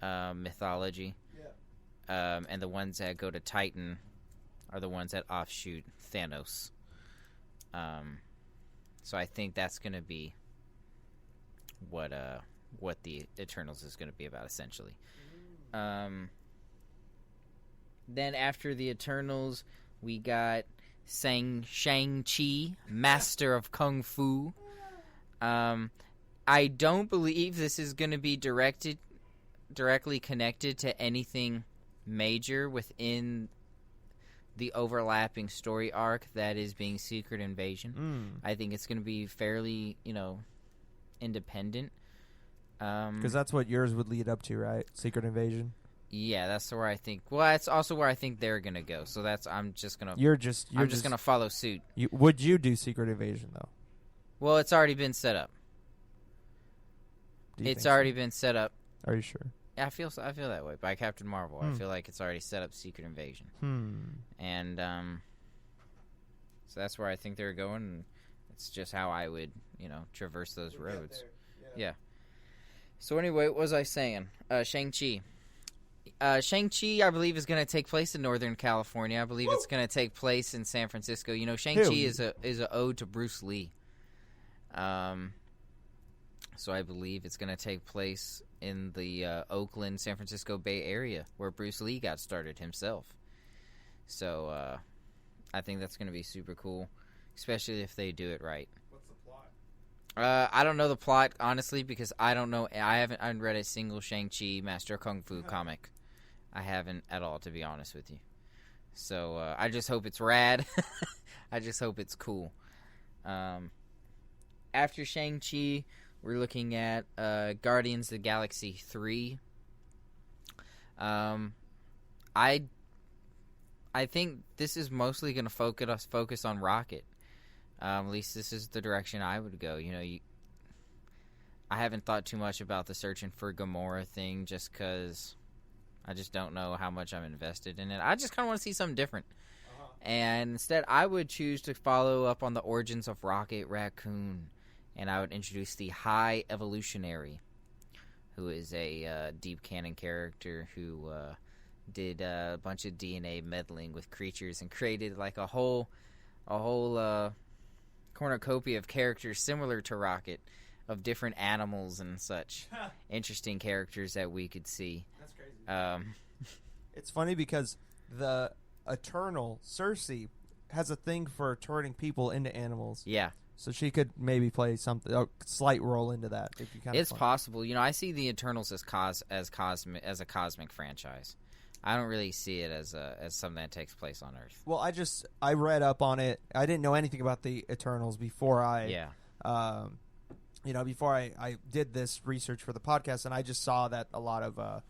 mythology. Yeah. And the ones that go to Titan are the ones that offshoot Thanos. So I think that's going to be what the Eternals is going to be about, essentially. Then after the Eternals, we got Shang-Chi, Master of Kung Fu. I don't believe this is going to be directly connected to anything major within the overlapping story arc that is being Secret Invasion. I think it's going to be fairly, independent. Because that's what yours would lead up to, right? Secret Invasion. Yeah, that's where I think. Well, that's also where I think they're gonna go. So I'm just gonna follow suit. Would you do Secret Invasion though? Well, it's already been set up. It's already been set up. Are you sure? Yeah, I feel that way by Captain Marvel. I feel like it's already set up Secret Invasion. And so that's where I think they're going. And it's just how I would, traverse those roads. Yeah. So anyway, what was I saying? Shang-Chi. Shang-Chi, I believe, is going to take place in Northern California. I believe it's going to take place in San Francisco. Shang-Chi is a ode to Bruce Lee. So I believe it's going to take place in the Oakland, San Francisco Bay Area, where Bruce Lee got started himself. So I think that's going to be super cool, especially if they do it right. What's the plot? I don't know the plot, honestly, because I don't know. I haven't read a single Shang-Chi Master of Kung Fu comic. I haven't at all, to be honest with you. So I just hope it's rad. I just hope it's cool. After Shang-Chi, we're looking at Guardians of the Galaxy 3. I think this is mostly going to focus on Rocket. At least this is the direction I would go. I haven't thought too much about the searching for Gamora thing just because I just don't know how much I'm invested in it. I just kind of want to see something different. And instead, I would choose to follow up on the origins of Rocket Raccoon. And I would introduce the High Evolutionary, who is a deep canon character who did a bunch of DNA meddling with creatures and created like a whole cornucopia of characters similar to Rocket, of different animals and such. Interesting characters that we could see. That's crazy. It's funny because the Eternal Cersei has a thing for turning people into animals. Yeah. So she could maybe play a slight role into that. If you it's possible. I see the Eternals as a cosmic franchise. I don't really see it as something that takes place on Earth. Well, I read up on it. I didn't know anything about the Eternals before I did this research for the podcast, and I just saw that a lot of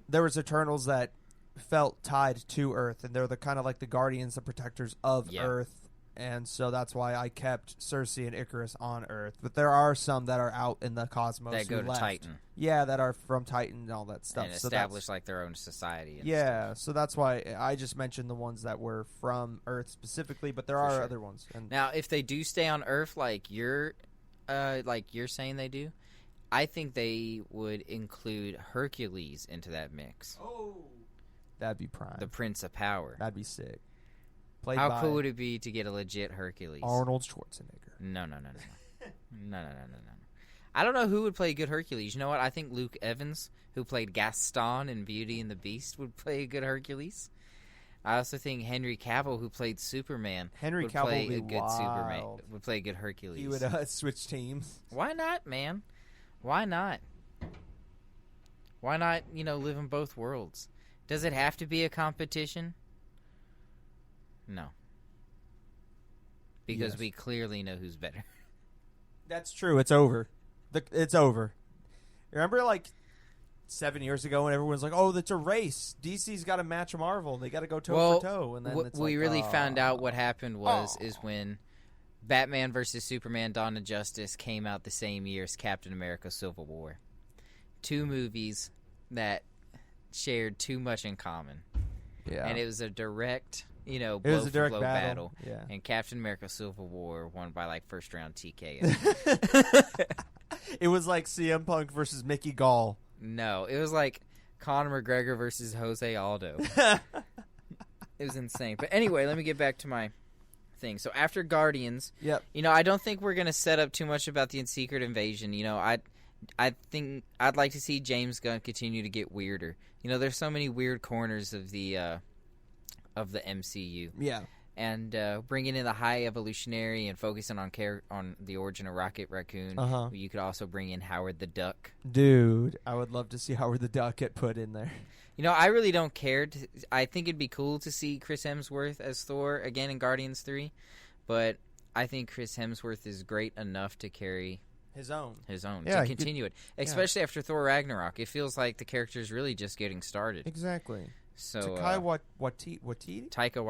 there was Eternals that felt tied to Earth, and they're the kind of like the guardians, the protectors of Earth. And so that's why I kept Cersei and Icarus on Earth. But there are some that are out in the cosmos that go to left. Titan. Yeah, that are from Titan and all that stuff. And establish like their own society. And stuff. So that's why I just mentioned the ones that were from Earth specifically. But there are other ones. And now, if they do stay on Earth, like you're saying they do, I think they would include Hercules into that mix. Oh, that'd be prime. The Prince of Power. That'd be sick. How cool would it be to get a legit Hercules? Arnold Schwarzenegger. No. No. I don't know who would play a good Hercules. You know what? I think Luke Evans, who played Gaston in Beauty and the Beast, would play a good Hercules. I also think Henry Cavill, who played Superman, would play a good Hercules. He would switch teams. Why not, man? Why not? Why not, live in both worlds? Does it have to be a competition? No. Because we clearly know who's better. That's true. It's over. It's over. Remember, 7 years ago when everyone was like, oh, it's a race. DC's got to match Marvel. They got to go toe for toe. And then we really found out what happened is when Batman vs. Superman Dawn of Justice came out the same year as Captain America Civil War. Two movies that shared too much in common. Yeah. And it was a direct... it was a direct battle. Yeah. And Captain America Civil War won by first round TKO. It was like CM Punk versus Mickey Gall. No, it was like Conor McGregor versus Jose Aldo. It was insane. But anyway, let me get back to my thing. So after Guardians, I don't think we're going to set up too much about the Secret Invasion. I think I'd like to see James Gunn continue to get weirder. There's so many weird corners of the MCU. Yeah. and bringing in the high evolutionary and focusing on the origin of Rocket Raccoon. You could also bring in Howard the Duck. Dude, I would love to see Howard the Duck get put in there. You know, I really don't care. I think it'd be cool to see Chris Hemsworth as Thor again in Guardians 3, but I think Chris Hemsworth is great enough to carry his own, to continue it, especially after Thor Ragnarok. It feels like the character is really just getting started. Exactly. So Taika Waititi? Taika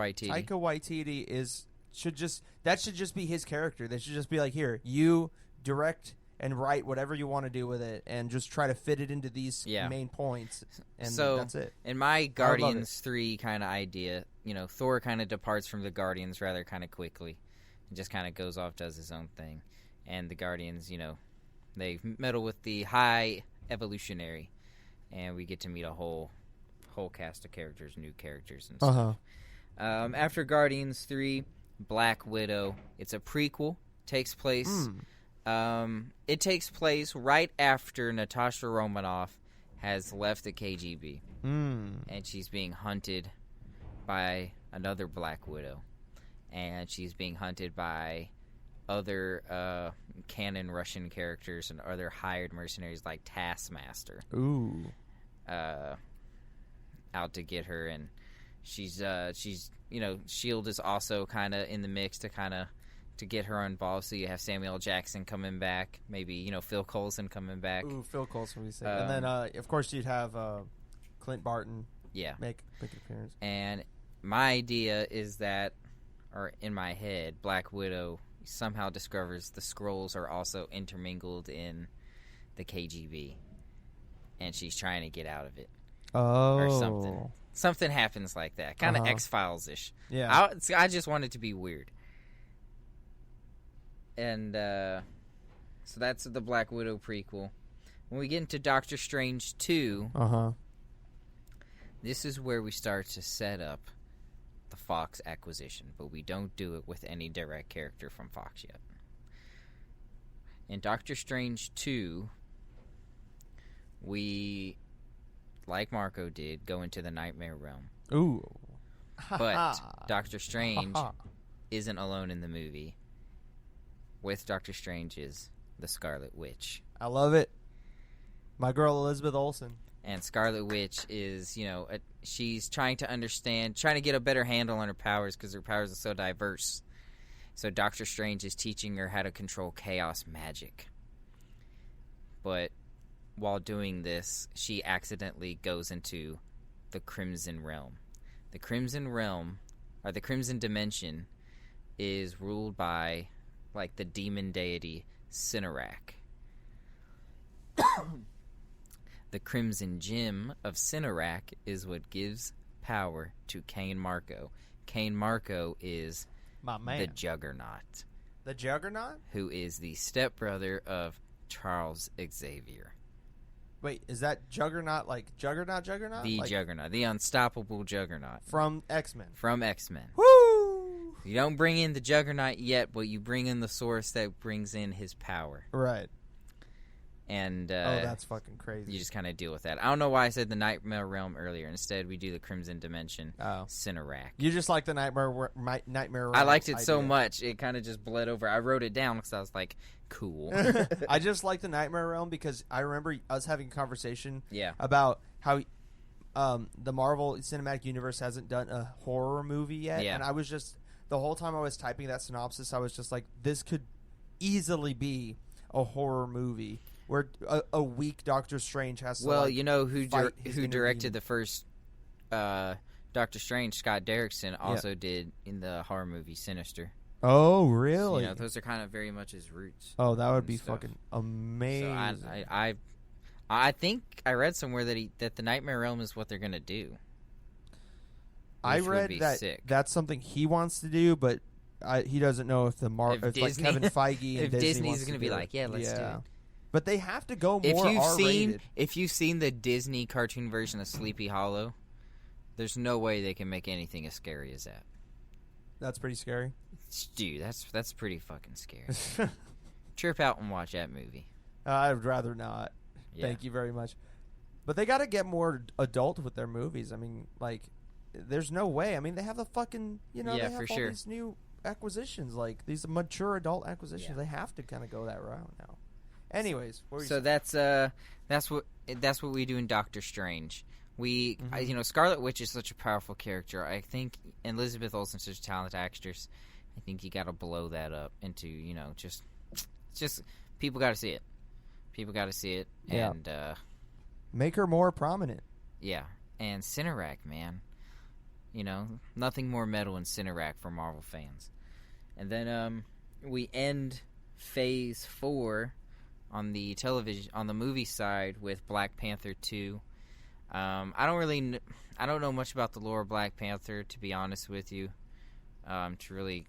Waititi should just be his character. They should just be like, here, you direct and write whatever you want to do with it, and just try to fit it into these main points, and so, that's it. In my Guardians 3 kind of idea, you know, Thor kind of departs from the Guardians rather kind of quickly, and just kind of goes off, does his own thing, and the Guardians, you know, they meddle with the high evolutionary, and we get to meet a whole cast of characters, new characters and stuff. After Guardians 3, Black Widow. It's a prequel. Takes place. It takes place right after Natasha Romanoff has left the KGB, and she's being hunted by another Black Widow, and she's being hunted by other canon Russian characters and other hired mercenaries like Taskmaster. Out to get her, and she's you know, S.H.I.E.L.D. is also kind of in the mix to get her involved. So you have Samuel L. Jackson coming back, maybe, you know, Phil Coulson coming back. Phil Coulson, we say, and then of course you'd have Clint Barton. Make an appearance. And my idea is that, or in my head, Black Widow somehow discovers the Skrulls are also intermingled in the KGB, and she's trying to get out of it. Or something. Something happens like that. Kind of X-Files-ish. Yeah. I just want it to be weird. And so that's the Black Widow prequel. When we get into Doctor Strange 2, this is where we start to set up the Fox acquisition, but we don't do it with any direct character from Fox yet. In Doctor Strange 2, we, like Marco did, go into the Nightmare Realm. Ooh. But Doctor Strange isn't alone in the movie. With Doctor Strange is the Scarlet Witch. I love it. My girl Elizabeth Olsen. And Scarlet Witch is, you know, she's trying to understand, trying to get a better handle on her powers because her powers are so diverse. So Doctor Strange is teaching her how to control chaos magic. But while doing this, she accidentally goes into the Crimson Realm. The Crimson Realm, or the Crimson Dimension, is ruled by, like, the demon deity Cynarak. The Crimson Gem of Cynarak is what gives power to Cain Marko. Cain Marko is my man, the Juggernaut. The Juggernaut? Who is the stepbrother of Charles Xavier. Wait, is that Juggernaut like Juggernaut? The Juggernaut. The unstoppable Juggernaut. From X-Men. Woo! You don't bring in the Juggernaut yet, but you bring in the source that brings in his power. Right. And that's fucking crazy. You just kind of deal with that. I don't know why I said the Nightmare Realm earlier. Instead, we do the Crimson Dimension. Cynarak. You just like the Nightmare Realm. I liked it so much, it kind of just bled over. I wrote it down because I was like, cool. I just like the Nightmare Realm because I remember us having a conversation about how the Marvel Cinematic Universe hasn't done a horror movie yet. Yeah. And I was just, the whole time I was typing that synopsis, I was just like, this could easily be a horror movie. Where a weak Doctor Strange has to you know who directed the first Doctor Strange? Scott Derrickson also did in the horror movie Sinister. Oh, really? So, you know, those are kind of very much his roots. Oh, that would be fucking amazing. So I think I read somewhere that the Nightmare Realm is what they're gonna do. I read that that's something he wants to do, but he doesn't know if like Kevin Feige and if Disney's gonna be like, let's do it. But they have to go more R-rated. If you've seen the Disney cartoon version of Sleepy Hollow, there's no way they can make anything as scary as that. That's pretty scary. Dude, that's pretty fucking scary. Trip out and watch that movie. I'd rather not. Yeah. Thank you very much. But they got to get more adult with their movies. I mean, like, there's no way. I mean, they have the fucking, they have all sure. these new acquisitions, like these mature adult acquisitions. Yeah. They have to kind of go that route now. Anyways, so that's what we do in Doctor Strange. We, Scarlet Witch is such a powerful character. I think Elizabeth Olsen's such a talented actress. I think you got to blow that up into, just people got to see it. People got to see it, and make her more prominent. Yeah, and Cinerak, man, nothing more metal than Cinerak for Marvel fans. And then we end Phase 4 on the movie side with Black Panther 2. I don't know much about the lore of Black Panther, to be honest with you, to really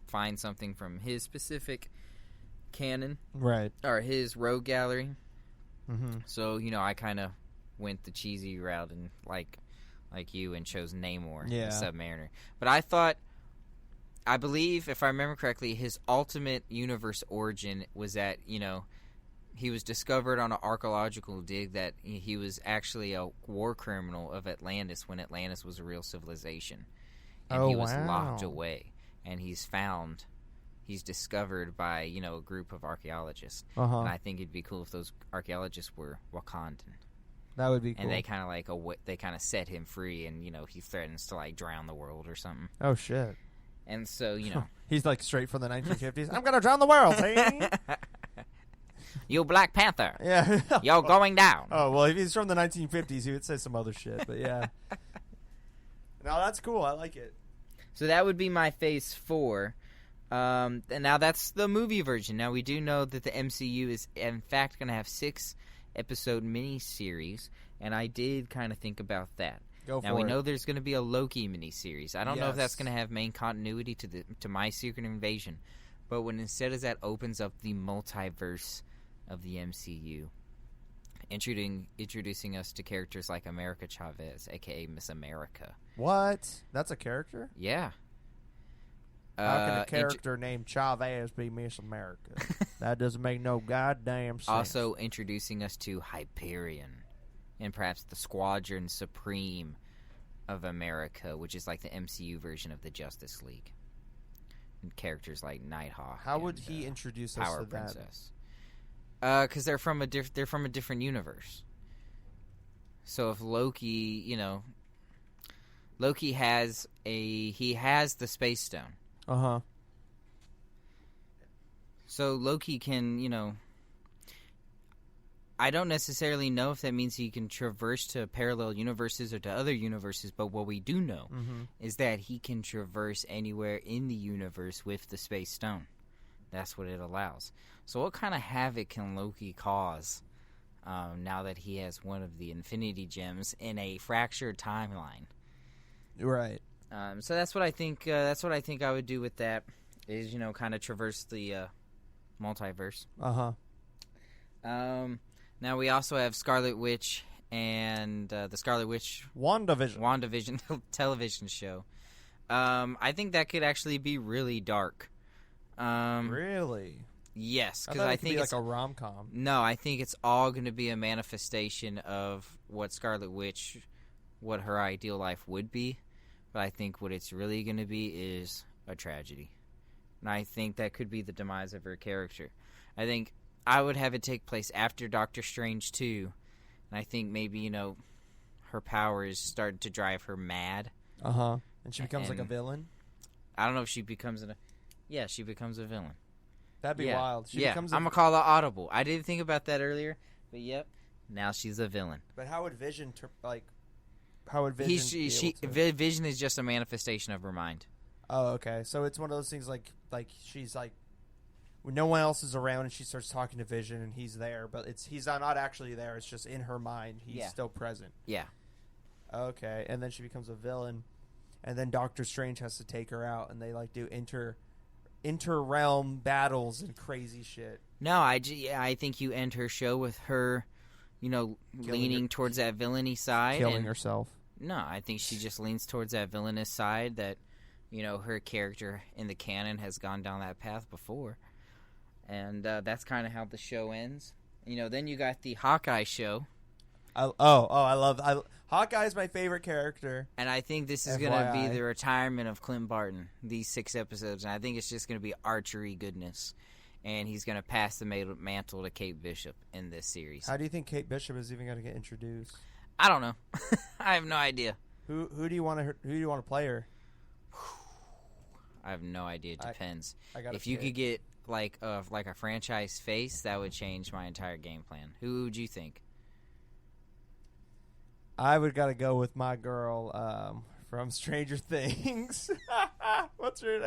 find something from his specific canon, right, or his rogue gallery. Mm-hmm. So I kind of went the cheesy route and like you and chose Namor, the Submariner. But I believe, if I remember correctly, his ultimate universe origin was that he was discovered on an archaeological dig that he was actually a war criminal of Atlantis when Atlantis was a real civilization. And he was locked away. And he's discovered by, a group of archaeologists. Uh-huh. And I think it'd be cool if those archaeologists were Wakandan. That would be cool. And they kind of set him free, and, he threatens to, drown the world or something. Oh, shit. And so, He's, straight from the 1950s. I'm going to drown the world, hey? You Black Panther. Yeah. You're going down. Oh, well, if he's from the 1950s, he would say some other shit, but yeah. No, that's cool. I like it. So that would be my Phase 4. And now that's the movie version. Now, we do know that the MCU is, in fact, going to have 6-episode miniseries, and I did kind of think about that. Now, we know there's going to be a Loki miniseries. I don't know if that's going to have main continuity to My Secret Invasion, but when instead of that opens up the multiverse of the MCU, introducing us to characters like America Chavez, a.k.a. Miss America. What? That's a character? Yeah. How can a character named Chavez be Miss America? That doesn't make no goddamn sense. Also introducing us to Hyperion, and perhaps the Squadron Supreme of America, which is like the MCU version of the Justice League. And characters like Nighthawk. How would he introduce us Power to Princess. Because they're from a different universe. So if Loki, Loki has the Space Stone. Uh-huh. So Loki can, I don't necessarily know if that means he can traverse to parallel universes or to other universes, but what we do know is that he can traverse anywhere in the universe with the Space Stone. That's what it allows. So what kind of havoc can Loki cause now that he has one of the Infinity Gems in a fractured timeline? Right. So that's what I think. That's what I think I would do with that. Is kind of traverse the multiverse. Uh huh. Now we also have Scarlet Witch and the Scarlet Witch WandaVision television show. I think that could actually be really dark. Really? Yes, because I think it's like a rom-com. No, I think it's all going to be a manifestation of what Scarlet Witch, what her ideal life would be. But I think what it's really going to be is a tragedy. And I think that could be the demise of her character. I think I would have it take place after Doctor Strange 2. And I think maybe, her powers started to drive her mad. Uh-huh. And she becomes like a villain? I don't know if she becomes she becomes a villain. That'd be wild. I'm going to call her Audible. I didn't think about that earlier, but yep. Now she's a villain. But how would Vision Vision is just a manifestation of her mind. Oh, okay. So it's one of those things like she's like when no one else is around and she starts talking to Vision and he's there, but he's not actually there. It's just in her mind. He's still present. Yeah. Okay, and then she becomes a villain, and then Doctor Strange has to take her out, and they do inter-realm battles and crazy shit. No, I think you end her show with her, leaning towards that villainy side. Killing herself. No, I think she just leans towards that villainous side that, her character in the canon has gone down that path before. And that's kind of how the show ends. Then you got the Hawkeye show. I love Hawkeye's my favorite character. And I think this is going to be the retirement of Clint Barton, these 6 episodes. And I think it's just going to be archery goodness. And he's going to pass the mantle to Kate Bishop in this series. How do you think Kate Bishop is even going to get introduced? I don't know. I have no idea. Who do you want to play her? I have no idea. It depends. If you could get like a franchise face, that would change my entire game plan. Who would you think? I would gotta go with my girl from Stranger Things. What's her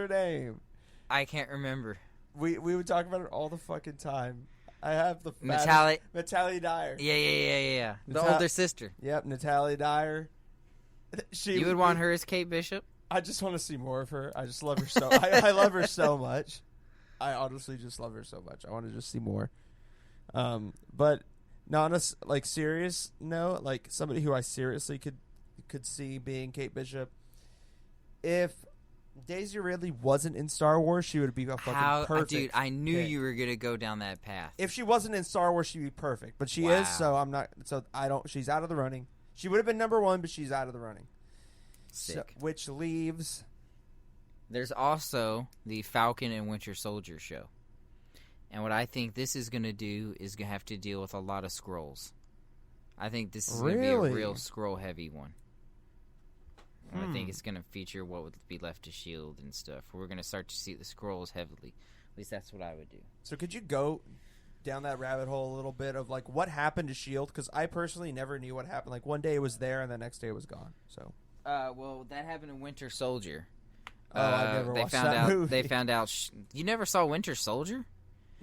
name? I can't remember. We would talk about it all the fucking time. I have the Natalie Dyer. Yeah. The older sister. Yep, Natalie Dyer. You would want her as Kate Bishop? I just want to see more of her. I just love her so. I love her so much. I honestly just love her so much. I want to just see more. But not on a serious note, like somebody who I seriously could see being Kate Bishop. If Daisy Ridley wasn't in Star Wars, she would be a fucking perfect. Dude, I knew you were gonna go down that path. If she wasn't in Star Wars, she'd be perfect. But she is, so I'm not. So I don't. She's out of the running. She would have been number 1, but she's out of the running. Sick. So, which leaves. There's also the Falcon and Winter Soldier show. And what I think this is going to do is going to have to deal with a lot of scrolls. I think this is going to be a real scroll-heavy one. And I think it's going to feature what would be left to S.H.I.E.L.D. and stuff. We're going to start to see the scrolls heavily. At least that's what I would do. So could you go down that rabbit hole a little bit of, like, what happened to S.H.I.E.L.D.? Because I personally never knew what happened. Like, one day it was there, and the next day it was gone. So. Well, that happened in Winter Soldier. I never watched that movie. They found out. You never saw Winter Soldier?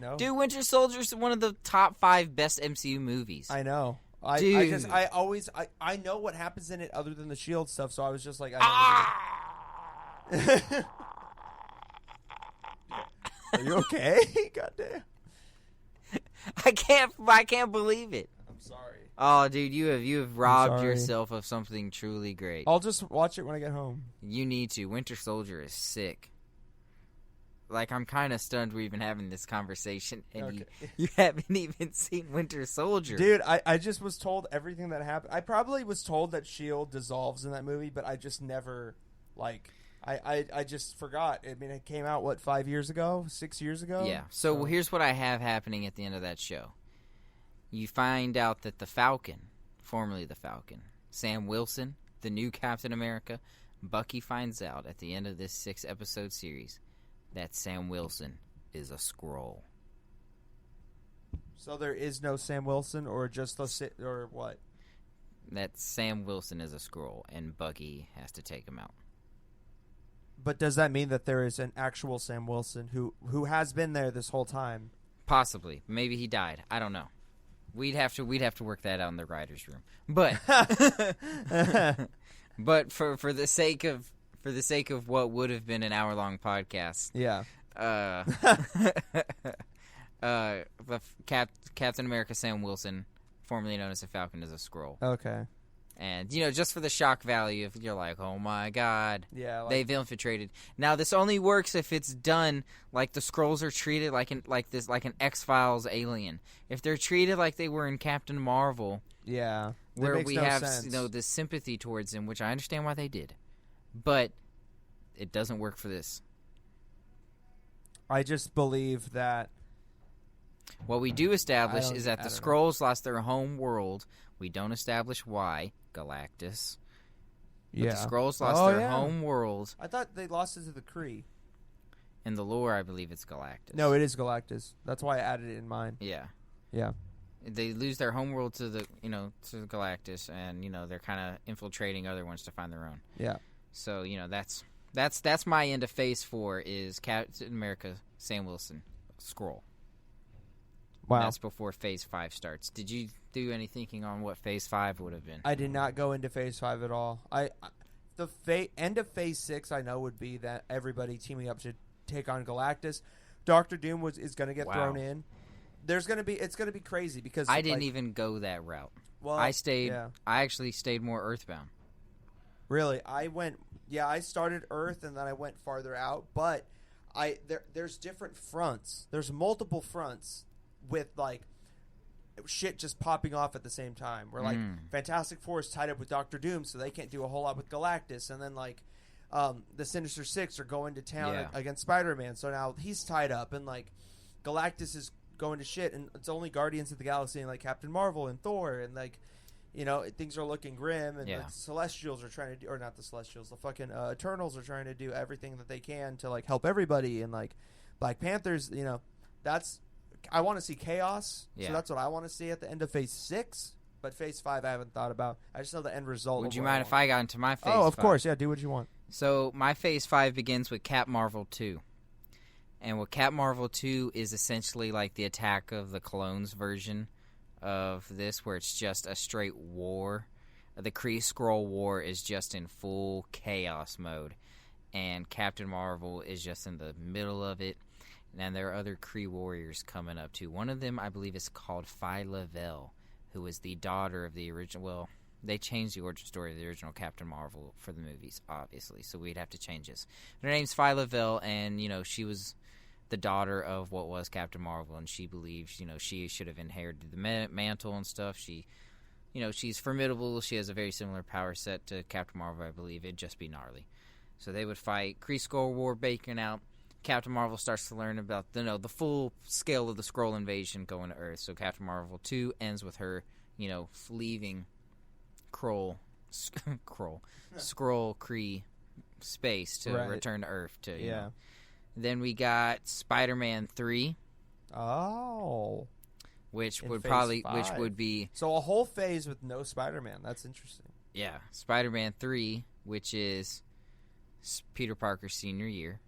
No. Dude, Winter Soldier's one of the top 5 best MCU movies. I know. I know what happens in it other than the S.H.I.E.L.D. stuff, so I was just like, Are you okay? Goddamn. I can't believe it. I'm sorry. Oh, dude, you have robbed yourself of something truly great. I'll just watch it when I get home. You need to. Winter Soldier is sick. Like, I'm kind of stunned we're even having this conversation, and you haven't even seen Winter Soldier. Dude, I just was told everything that happened. I probably was told that S.H.I.E.L.D. dissolves in that movie, but I just never, I just forgot. I mean, it came out, 5 years ago? 6 years ago? Yeah. So here's what I have happening at the end of that show. You find out that the Falcon, formerly the Falcon, Sam Wilson, the new Captain America, Bucky finds out at the end of this 6-episode series that Sam Wilson is a Skrull. So there is no Sam Wilson, or just or what? That Sam Wilson is a Skrull, and Bucky has to take him out. But does that mean that there is an actual Sam Wilson who has been there this whole time? Possibly. Maybe he died. I don't know. We'd have to work that out in the writers' room. But but for the sake of what would have been an hour-long podcast, yeah, Captain America Sam Wilson, formerly known as the Falcon, is a Skrull. Okay. And, just for the shock value, if you're like, oh my god, they've infiltrated. Now, this only works if it's done like the Skrulls are treated like an X-Files alien. If they're treated like they were in Captain Marvel, where we have this sympathy towards them, which I understand why they did, but it doesn't work for this. I just believe that what we do establish is that the Skrulls lost their home world. We don't establish why. Galactus. But the Skrulls lost their home world. I thought they lost it to the Kree. In the lore, I believe it's Galactus. No, it is Galactus. That's why I added it in mine. Yeah. Yeah. They lose their home world to the Galactus, and they're kind of infiltrating other ones to find their own. Yeah. So that's my end of Phase 4 is Captain America, Sam Wilson, Skrull. Wow. That's before Phase 5 starts. Did you do any thinking on what Phase 5 would have been? I did not go into Phase 5 at all. The end of Phase 6 I know would be that everybody teaming up to take on Galactus. Doctor Doom is going to get thrown in. It's going to be crazy because I didn't even go that route. Well, I actually stayed more Earthbound. Really? I started Earth and then I went farther out, but there's different fronts. There's multiple fronts with shit just popping off at the same time. Where like Fantastic Four is tied up with Doctor Doom, so they can't do a whole lot with Galactus, and then like the Sinister Six are going to town against Spider-Man, so now he's tied up, and like Galactus is going to shit, and it's only Guardians of the Galaxy and like Captain Marvel and Thor, and like things are looking grim, and the Celestials are trying to do, or not the Celestials, the fucking Eternals are trying to do everything that they can to like help everybody, and like Black Panthers, that's I want to see chaos, so that's what I want to see at the end of Phase 6. But Phase 5 I haven't thought about. I just know the end result. Would you mind if I got into my Phase 5? Oh, of course, yeah. Do what you want. So my Phase 5 begins with Cap Marvel 2. And what Cap Marvel 2 is essentially like the Attack of the Clones version of this, where it's just a straight war. The Kree-Skrull War is just in full chaos mode. And Captain Marvel is just in the middle of it. And there are other Kree warriors coming up, too. One of them, I believe, is called Phyla-Vell, who is the daughter of the original... Well, they changed the origin story of the original Captain Marvel for the movies, obviously, so we'd have to change this. Her name's Phyla-Vell, and, she was the daughter of what was Captain Marvel, and she believes, she should have inherited the mantle and stuff. She's formidable. She has a very similar power set to Captain Marvel, I believe. It'd just be gnarly. So they would fight. Kree-Skrull War breaking out. Captain Marvel starts to learn about the full scale of the Skrull invasion going to Earth. So Captain Marvel 2 ends with her, leaving Skrull Kree space to return to Earth. Then we got Spider-Man 3. Oh. Which would be... So a whole phase with no Spider-Man. That's interesting. Yeah. Spider-Man 3, which is Peter Parker's senior year.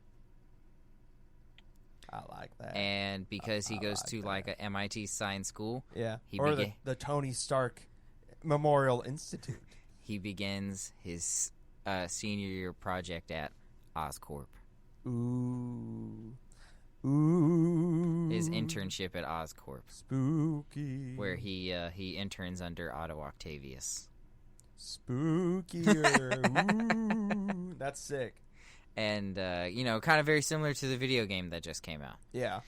I like that. And because he goes to like a MIT science school. Yeah. Or the Tony Stark Memorial Institute. He begins his senior year project at Oscorp. Ooh. His internship at Oscorp. Spooky. Where he interns under Otto Octavius. Spookier. Ooh. That's sick. And, kind of very similar to the video game that just came out. Yeah.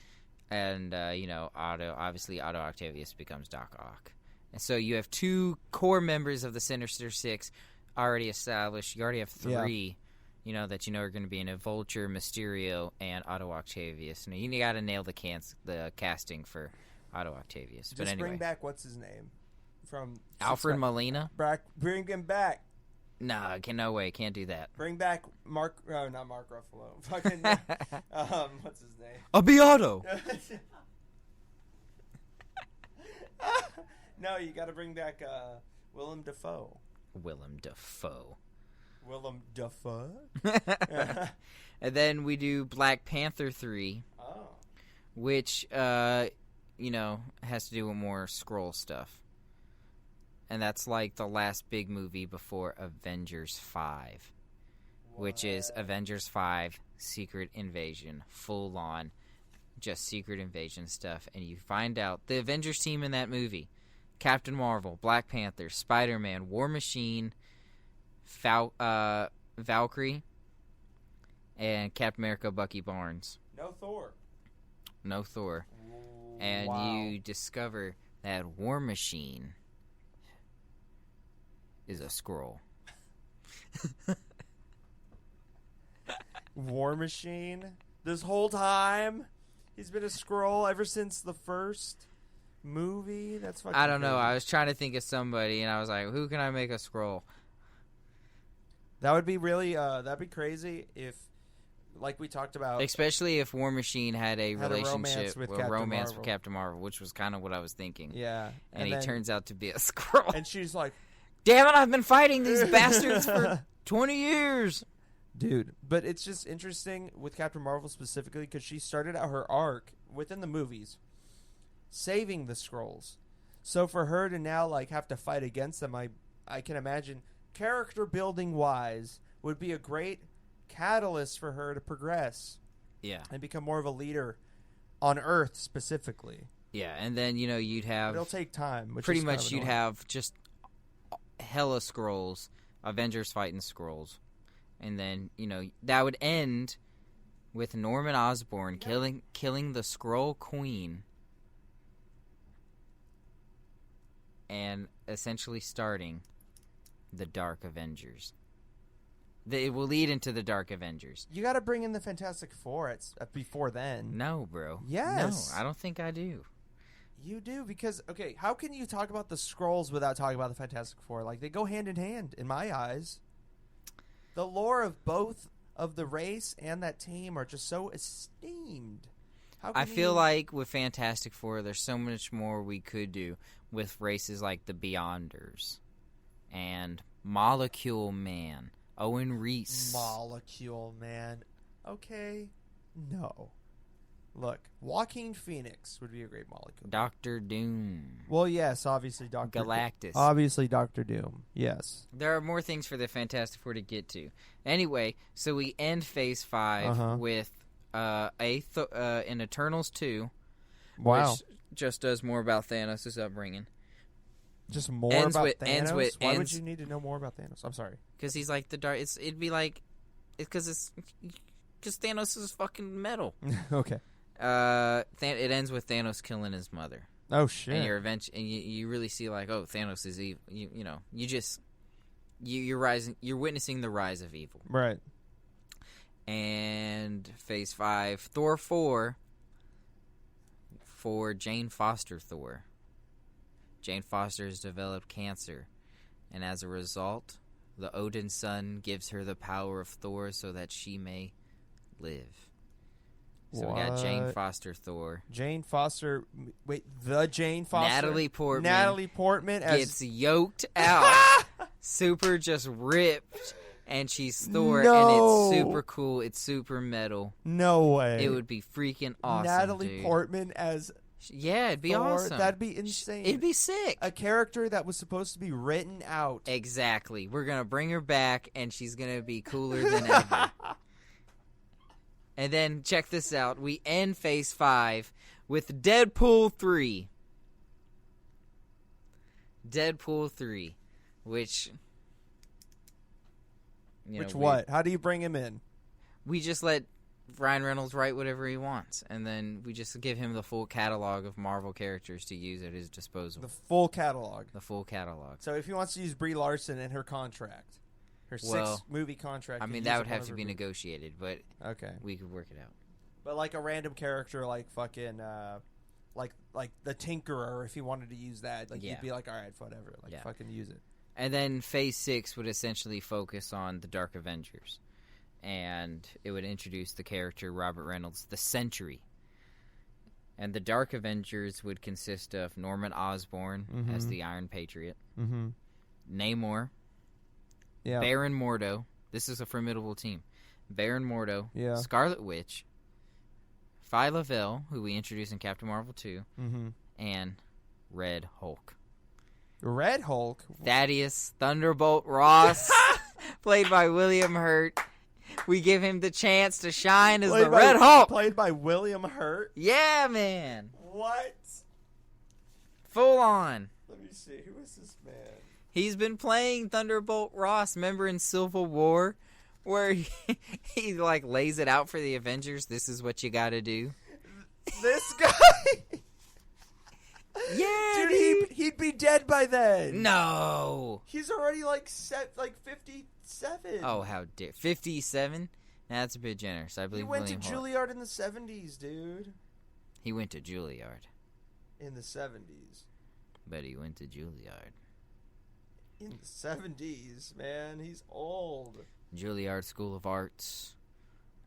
And, Otto Octavius becomes Doc Ock. And so you have two core members of the Sinister Six already established. You already have three, that are going to be in a Vulture, Mysterio, and Otto Octavius. And you got to nail the casting for Otto Octavius. Just but anyway. Bring back, what's his name? From Alfred Molina? Bring him back. No, no way. Can't do that. Bring back not Mark Ruffalo. Fucking, what's his name? Abiato. No, you got to bring back Willem Dafoe. Willem Dafoe. And then we do Black Panther 3. Oh. Which, has to do with more Skrull stuff. And that's like the last big movie before Avengers 5. Which is Avengers 5 Secret Invasion. Full on. Just Secret Invasion stuff. And you find out the Avengers team in that movie. Captain Marvel, Black Panther, Spider-Man, War Machine, Valkyrie, and Captain America Bucky Barnes. No Thor. And you discover that War Machine is a Skrull. War Machine? This whole time? He's been a Skrull ever since the first movie? That's fucking I don't know. crazy. I was trying to think of somebody, and I was like, who can I make a Skrull? That would be really, that'd be crazy if, like we talked about. Especially if War Machine had a relationship, romance with Captain Marvel, which was kind of what I was thinking. Yeah. And he turns out to be a Skrull. And she's like, damn it, I've been fighting these bastards for 20 years. Dude, but it's just interesting with Captain Marvel specifically because she started out her arc within the movies saving the Skrulls. So for her to now like have to fight against them, I can imagine character building wise would be a great catalyst for her to progress. Yeah. And become more of a leader on Earth specifically. Yeah, and then you'd have it'll take time. Pretty much you'd have just hella Skrulls, Avengers fighting Skrulls. And then, that would end with Norman Osborn killing the Skrull Queen. and essentially starting the Dark Avengers. It will lead into the Dark Avengers. You got to bring in the Fantastic Four before then. No, bro. Yes. No, I don't think I do. You do, because, okay, how can you talk about the Skrulls without talking about the Fantastic Four? Like, they go hand in hand, in my eyes. The lore of both of the race and that team are just so esteemed. I feel like with Fantastic Four, there's so much more we could do with races like the Beyonders and Molecule Man. Owen Reese. Molecule Man. Okay. No. Look, Joaquin Phoenix would be a great molecule. Dr. Doom. Well, yes, obviously Dr. Galactus. Obviously Dr. Doom. Yes. There are more things for the Fantastic Four to get to. Anyway, so we end Phase 5 with in Eternals 2. Wow. Which just does more about Thanos' upbringing. Just more about Thanos? Why would you need to know more about Thanos? I'm sorry. Because he's like the dark. It'd be like, because Thanos is fucking metal. Okay. It ends with Thanos killing his mother. Oh shit! And you really see like, oh, Thanos is evil. You know, you're witnessing the rise of evil. Right. And Phase 5, Thor 4 for Jane Foster Thor. Jane Foster has developed cancer, and as a result, the Odin sun gives her the power of Thor so that she may live. So we got Jane Foster Thor. Jane Foster. Wait, the Jane Foster. Natalie Portman. Natalie Portman gets yoked out, super just ripped, and she's Thor, and it's super cool. It's super metal. No way. It would be freaking awesome. Natalie Portman as. Yeah, it'd be Thor, awesome. That'd be insane. It'd be sick. A character that was supposed to be written out. Exactly. We're going to bring her back, and she's going to be cooler than ever. And then, check this out. We end Phase 5 with Deadpool 3. Deadpool 3. Which... what? How do you bring him in? We just let Ryan Reynolds write whatever he wants, and then we just give him the full catalog of Marvel characters to use at his disposal. The full catalog. The full catalog. So if he wants to use Brie Larson in her contract, her 6-movie contract. I mean, that would have to be negotiated, but okay, we could work it out. But like a random character, like fucking, like the Tinkerer, if he wanted to use that, like you'd be like, all right, whatever, like fucking use it. And then Phase 6 would essentially focus on the Dark Avengers. And it would introduce the character Robert Reynolds, the Sentry. And the Dark Avengers would consist of Norman Osborn as the Iron Patriot, Namor, Baron Mordo. This is a formidable team. Baron Mordo, Scarlet Witch, Phyla-Vell, who we introduced in Captain Marvel 2, and Red Hulk. Red Hulk? Thaddeus Thunderbolt Ross, played by William Hurt. We give him the chance to shine as the Red Hulk. Played by William Hurt? Yeah, man. What? Full on. Let me see. Who is this man? He's been playing Thunderbolt Ross. Remember in Civil War where he like lays it out for the Avengers? This is what you gotta do. This guy? Yeah, dude. He'd be dead by then. No. He's already like 57. Oh, how dare. 57? That's a bit generous. I believe he went William to Hart. Juilliard in the 70s, dude. He went to Juilliard. In the 70s. But he went to Juilliard. In the 70s, man. He's old. Juilliard School of Arts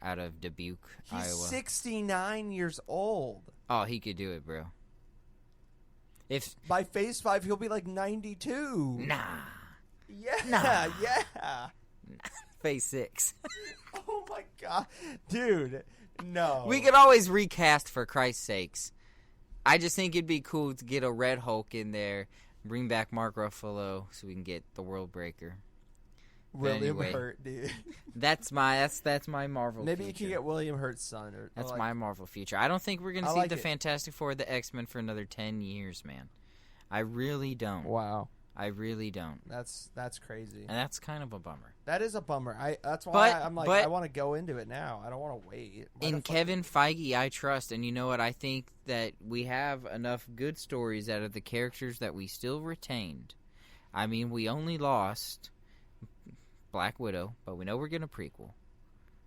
out of Dubuque, Iowa. He's 69 years old. Oh, he could do it, bro. If by Phase 5, he'll be like 92. Nah. Yeah, nah. Yeah. Phase 6. Oh my god. Dude, no. We could always recast for Christ's sakes. I just think it'd be cool to get a Red Hulk in there, bring back Mark Ruffalo so we can get the World Breaker. William Hurt, dude. That's my Marvel Maybe future. You can get William Hurt's son. That's my Marvel future. I don't think we're going to see the Fantastic Four, the X-Men for another 10 years, man. I really don't. Wow. I really don't. That's crazy. And that's kind of a bummer. That is a bummer. That's why I'm like, I want to go into it now. I don't want to wait. In Kevin Feige, I trust, and you know what? I think that we have enough good stories out of the characters that we still retained. I mean, we only lost Black Widow, but we know we're getting a prequel.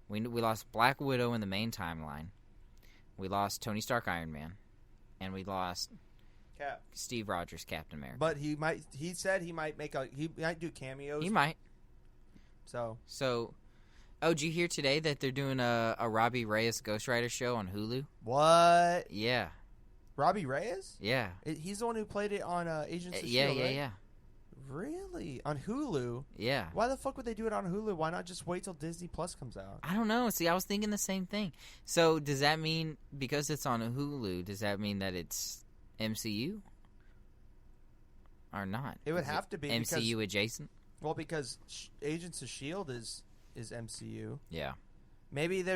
We lost Black Widow in the main timeline. We lost Tony Stark Iron Man. And we lost Cap. Steve Rogers Captain America. But he said he might do cameos. He might. So, did you hear today that they're doing a Robbie Reyes Ghost Rider show on Hulu? What? Yeah. Robbie Reyes? Yeah. He's the one who played it on Agents of S.H.I.E.L.D., right? Yeah. Really? On Hulu? Yeah. Why the fuck would they do it on Hulu? Why not just wait till Disney Plus comes out? I don't know. See, I was thinking the same thing. So, does that mean, because it's on Hulu, does that mean that it's MCU? Or not? It would have to be. MCU adjacent? Well, because Agents of S.H.I.E.L.D. is MCU. Yeah. Maybe they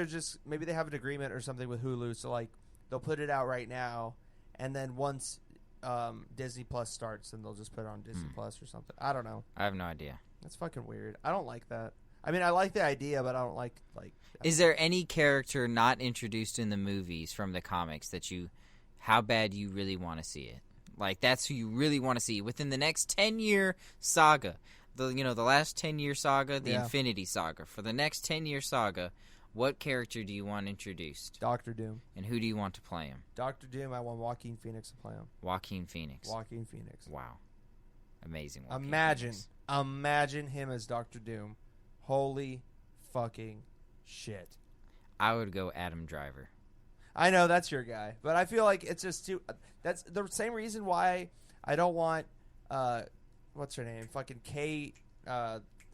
have an agreement or something with Hulu, so like they'll put it out right now, and then once Disney Plus starts, then they'll just put it on Disney Plus or something. I don't know. I have no idea. That's fucking weird. I don't like that. I mean, I like the idea, but I don't like. Is there any character not introduced in the movies from the comics how bad you really want to see it? Like, that's who you really want to see within the next 10-year saga. The last 10-year saga, the Infinity Saga. For the next 10-year saga, what character do you want introduced? Doctor Doom. And who do you want to play him? Doctor Doom, I want Joaquin Phoenix to play him. Joaquin Phoenix. Wow. Amazing. Imagine him as Doctor Doom. Holy fucking shit. I would go Adam Driver. I know, that's your guy. But I feel like it's just too... That's the same reason why I don't want... what's her name? Fucking Kate...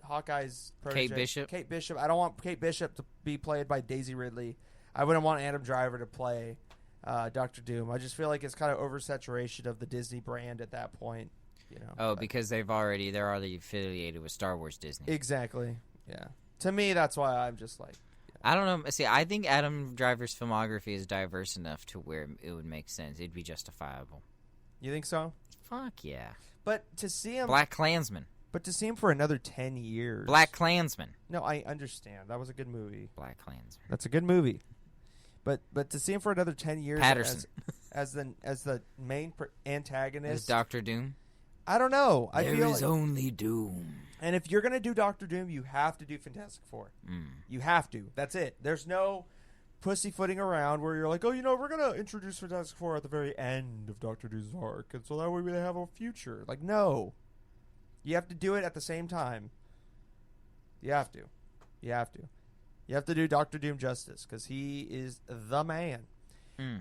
Hawkeye's protege. Kate Bishop. I don't want Kate Bishop to be played by Daisy Ridley. I wouldn't want Adam Driver to play Doctor Doom. I just feel like it's kind of oversaturation of the Disney brand at that point. Because they're already affiliated with Star Wars Disney. Exactly. Yeah. To me, that's why I'm just like... I don't know. See, I think Adam Driver's filmography is diverse enough to where it would make sense. It'd be justifiable. You think so? Fuck yeah. But to see him... Black Klansman. But to see him for another 10 years... Black Klansman. No, I understand. That was a good movie. Black Klansman. That's a good movie. But to see him for another 10 years... Patterson. As the main antagonist... As Dr. Doom? I don't know. There is only Doom. And if you're going to do Dr. Doom, you have to do Fantastic Four. You have to. That's it. There's no pussyfooting around where you're like, we're going to introduce Fantastic Four at the very end of Dr. Doom's arc, and so that way we have a future. Like, no. You have to do it at the same time. You have to. You have to do Dr. Doom justice, because he is the man.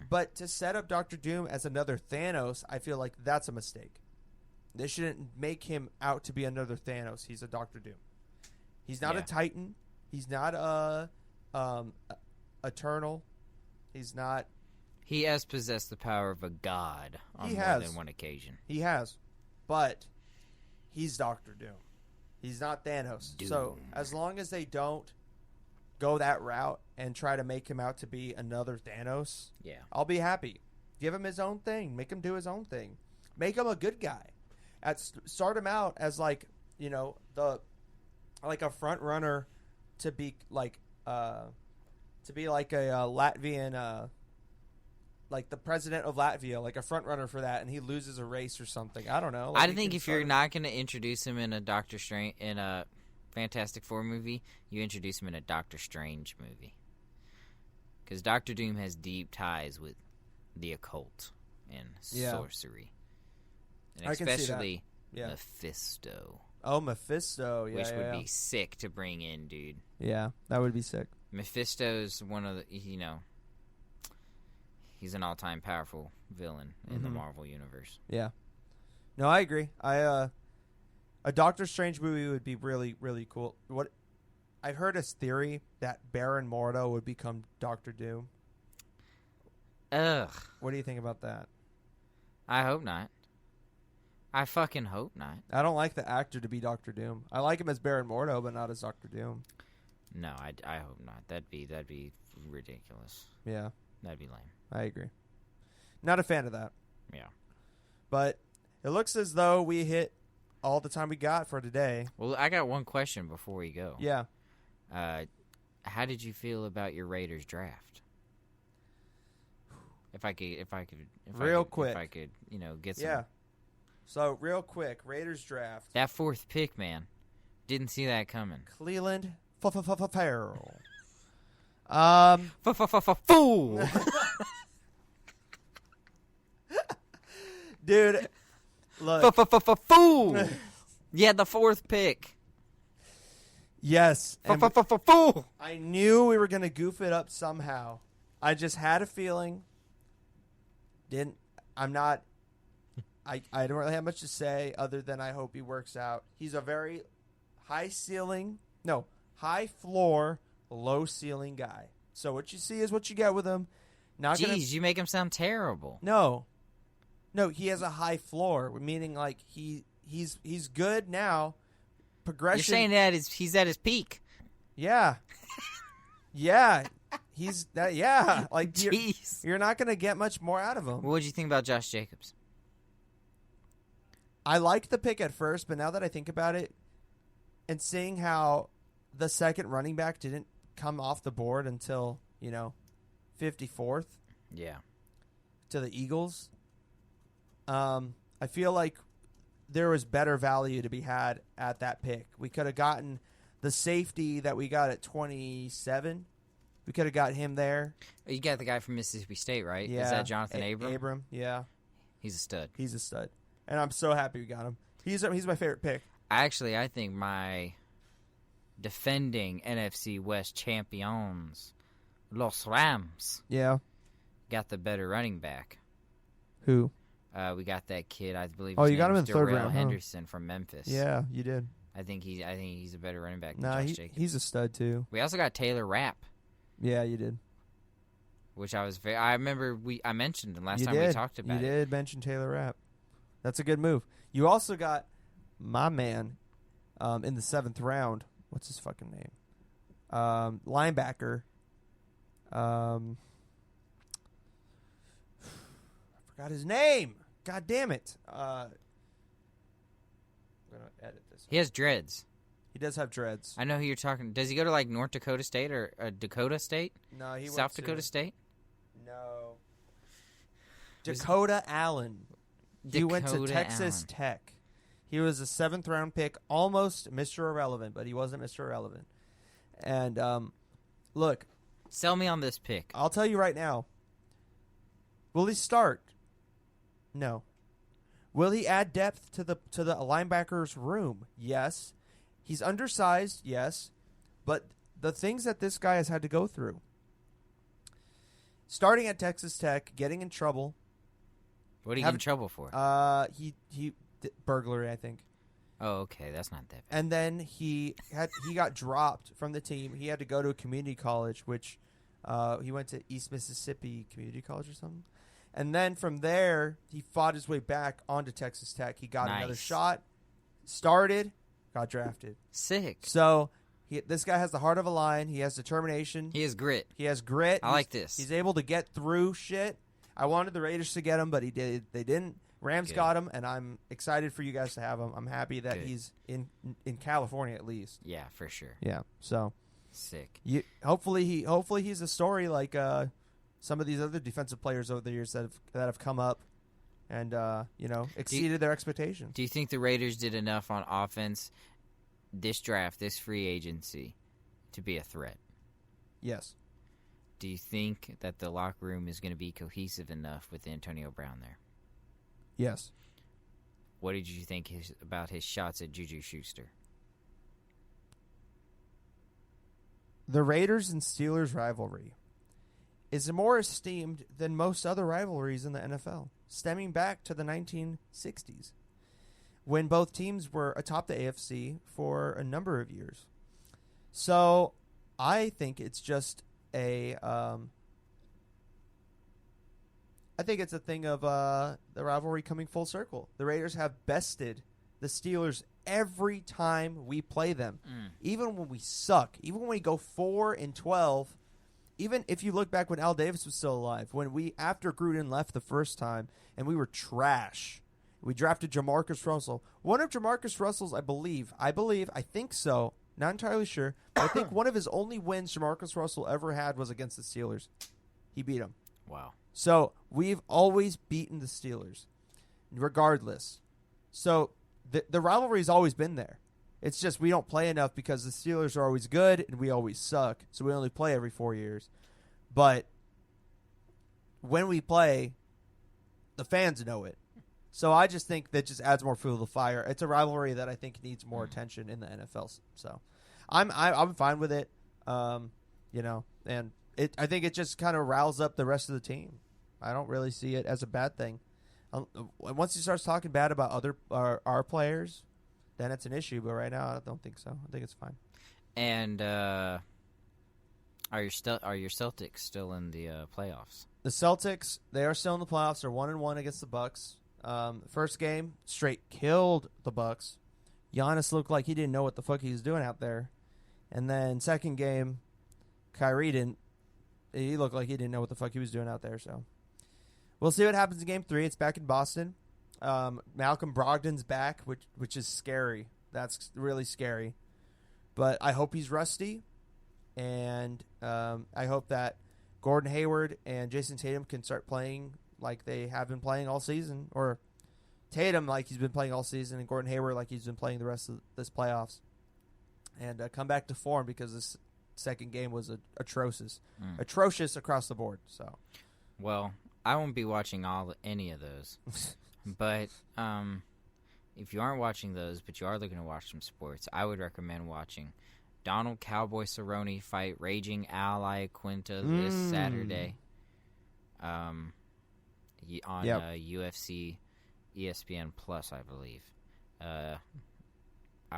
But to set up Dr. Doom as another Thanos, I feel like that's a mistake. They shouldn't make him out to be another Thanos. He's a Dr. Doom. He's not a Titan. He's not a Eternal. He's not... He has possessed the power of a god on more than one occasion. He has. But he's Dr. Doom. He's not Thanos. Doom. So as long as they don't go that route and try to make him out to be another Thanos, I'll be happy. Give him his own thing. Make him do his own thing. Make him a good guy. Start him out as like a front runner to be like a Latvian like the president of Latvia, like a front runner for that, and he loses a race or something. I don't know. I think if you're not going to introduce him in a Doctor Strange in a Fantastic Four movie, you introduce him in a Doctor Strange movie, because Doctor Doom has deep ties with the occult and sorcery. And especially Mephisto. Oh, Mephisto, which would be sick to bring in, dude. Yeah, that would be sick. Mephisto's one of the, he's an all-time powerful villain in the Marvel universe. Yeah. No, I agree. A Doctor Strange movie would be really, really cool. I've heard a theory that Baron Mordo would become Doctor Doom. Ugh. What do you think about that? I hope not. I fucking hope not. I don't like the actor to be Doctor Doom. I like him as Baron Mordo, but not as Doctor Doom. No, I hope not. That'd be ridiculous. Yeah. That'd be lame. I agree. Not a fan of that. Yeah. But it looks as though we hit all the time we got for today. Well, I got one question before we go. Yeah. How did you feel about your Raiders draft? If I could, get some. Yeah. So real quick, Raiders draft. That fourth pick, man, didn't see that coming. Cleveland Farrell. Fool. Dude, look. Fool. Yeah, the fourth pick. Yes. Fool. I knew we were going to goof it up somehow. I just had a feeling. I don't really have much to say other than I hope he works out. He's a very high floor, low ceiling guy. So what you see is what you get with him. You make him sound terrible. No, he has a high floor, meaning like he's good now. Progression. You're saying that he's at his peak. Yeah. Yeah. He's that. Yeah. Like Jeez. You're not going to get much more out of him. What did you think about Josh Jacobs? I liked the pick at first, but now that I think about it, and seeing how the second running back didn't come off the board until 54th. Yeah. To the Eagles. I feel like there was better value to be had at that pick. We could have gotten the safety that we got at 27. We could have got him there. You got the guy from Mississippi State, right? Yeah. Is that Jonathan Abram? Abram, yeah. He's a stud. And I'm so happy we got him. He's my favorite pick. I think my defending NFC West champions, Los Rams, got the better running back. Who? We got that kid, I believe. Oh, you got him in the third Darrell round, Henderson from Memphis. Yeah, you did. I think he's a better running back than Josh Jacobs. He's a stud too. We also got Taylor Rapp. Yeah, you did. Which I remember I mentioned the last time we talked about it. You did mention Taylor Rapp. That's a good move. You also got my man in the 7th round. What's his fucking name? Linebacker. I forgot his name. God damn it. I'm going to edit this. He has dreads. He does have dreads. I know who you're talking. Does he go to like North Dakota State or Dakota State? No, he South Dakota State? No. Dakota Allen. He went to Texas Tech. He was a 7th round pick, almost Mr. Irrelevant, but he wasn't Mr. Irrelevant. And look, sell me on this pick. I'll tell you right now. Will he start? No. Will he add depth to the linebacker's room? Yes. He's undersized, yes. But the things that this guy has had to go through. Starting at Texas Tech, getting in trouble. What did he get in trouble for? He burglary, I think. Oh, okay, that's not that bad. And then he got dropped from the team. He had to go to a community college, which he went to East Mississippi Community College or something. And then from there, he fought his way back onto Texas Tech. He got another shot, started, got drafted. Sick. So this guy has the heart of a lion. He has determination. He has grit. I like this. He's able to get through shit. I wanted the Raiders to get him, but they didn't. Rams got him, and I'm excited for you guys to have him. I'm happy that he's in California at least. Yeah, for sure. Yeah, so sick. Hopefully he's a story like some of these other defensive players over the years that have come up and exceeded their expectations. Do you think the Raiders did enough on offense this draft, this free agency, to be a threat? Yes. Do you think that the locker room is going to be cohesive enough with Antonio Brown there? Yes. What did you think about his shots at Juju Schuster? The Raiders and Steelers rivalry is more esteemed than most other rivalries in the NFL, stemming back to the 1960s, when both teams were atop the AFC for a number of years. So I think it's just I think it's a thing of the rivalry coming full circle. The Raiders have bested the Steelers every time we play them, even when we suck, even when we go 4-12. Even if you look back when Al Davis was still alive, after Gruden left the first time and we were trash, We drafted Jamarcus Russell. One of Jamarcus Russell's, I think so. Not entirely sure. But I think one of his only wins Jamarcus Russell ever had was against the Steelers. He beat them. Wow. So we've always beaten the Steelers, regardless. So the rivalry's always been there. It's just we don't play enough because the Steelers are always good and we always suck. So we only play every 4 years. But when we play, the fans know it. So I just think that just adds more fuel to the fire. It's a rivalry that I think needs more attention in the NFL. So I'm fine with it. And I think it just kind of riles up the rest of the team. I don't really see it as a bad thing. Once he starts talking bad about our players, then it's an issue. But right now, I don't think so. I think it's fine. And are your Celtics still in the playoffs? The Celtics, they are still in the playoffs. They're 1-1 against the Bucks. First game, straight killed the Bucks. Giannis looked like he didn't know what the fuck he was doing out there. And then second game, Kyrie didn't. He looked like he didn't know what the fuck he was doing out there. So we'll see what happens in Game 3. It's back in Boston. Malcolm Brogdon's back, which is scary. That's really scary. But I hope he's rusty, and I hope that Gordon Hayward and Jason Tatum can start playing like they have been playing all season, or Tatum like he's been playing all season, and Gordon Hayward like he's been playing the rest of this playoffs, and come back to form because this second game was atrocious across the board. So, well, I won't be watching any of those, but if you aren't watching those, but you are looking to watch some sports, I would recommend watching Donald Cowboy Cerrone fight Raging Al Iaquinta this Saturday. On UFC ESPN Plus, I believe. I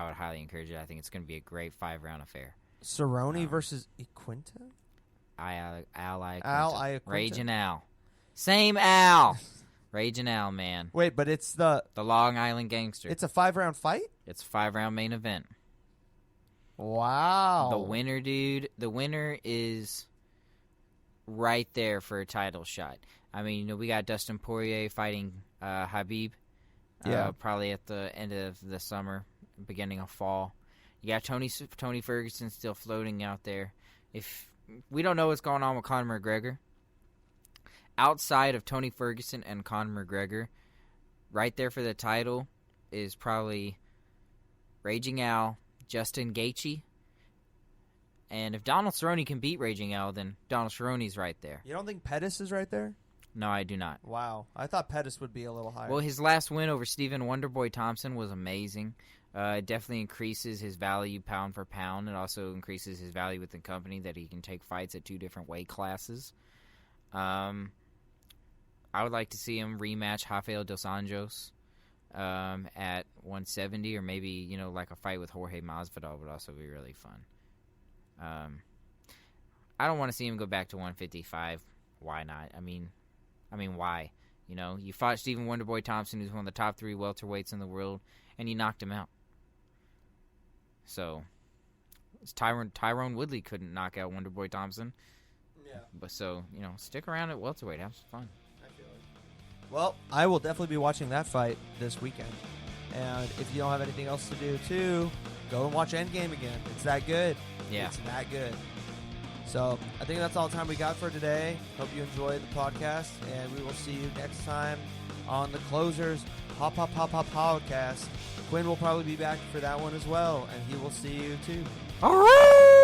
would highly encourage it. I think it's going to be a great 5-round affair. Cerrone versus Iaquinta? Al Iaquinta. Al Iaquinta. Raging Al. Same Al. Raging Al, man. Wait, but it's the Long Island Gangster. It's a 5-round fight? It's a 5-round main event. Wow. The winner, dude. The winner is right there for a title shot. I mean, we got Dustin Poirier fighting Habib. Probably at the end of the summer, beginning of fall. You got Tony Ferguson still floating out there. If we don't know what's going on with Conor McGregor, outside of Tony Ferguson and Conor McGregor, right there for the title is probably Raging Al, Justin Gaethje. And if Donald Cerrone can beat Raging Al, then Donald Cerrone's right there. You don't think Pettis is right there? No, I do not. Wow. I thought Pettis would be a little higher. Well, his last win over Stephen Wonderboy Thompson was amazing. It definitely increases his value pound for pound. It also increases his value with the company that he can take fights at 2 different weight classes. I would like to see him rematch Rafael Dos Anjos at 170, or maybe, like a fight with Jorge Masvidal would also be really fun. I don't want to see him go back to 155. Why not? I mean, why? You fought Stephen Wonderboy Thompson, who's one of the top 3 welterweights in the world, and you knocked him out. So, Tyrone Woodley couldn't knock out Wonderboy Thompson. Yeah. But so, stick around at welterweight. Have some fun. I feel it. Well, I will definitely be watching that fight this weekend. And if you don't have anything else to do, too, go and watch Endgame again. It's that good. Yeah. It's that good. So, I think that's all the time we got for today. Hope you enjoyed the podcast, and we will see you next time on the Closers podcast. Quinn will probably be back for that one as well, and he will see you too. All right!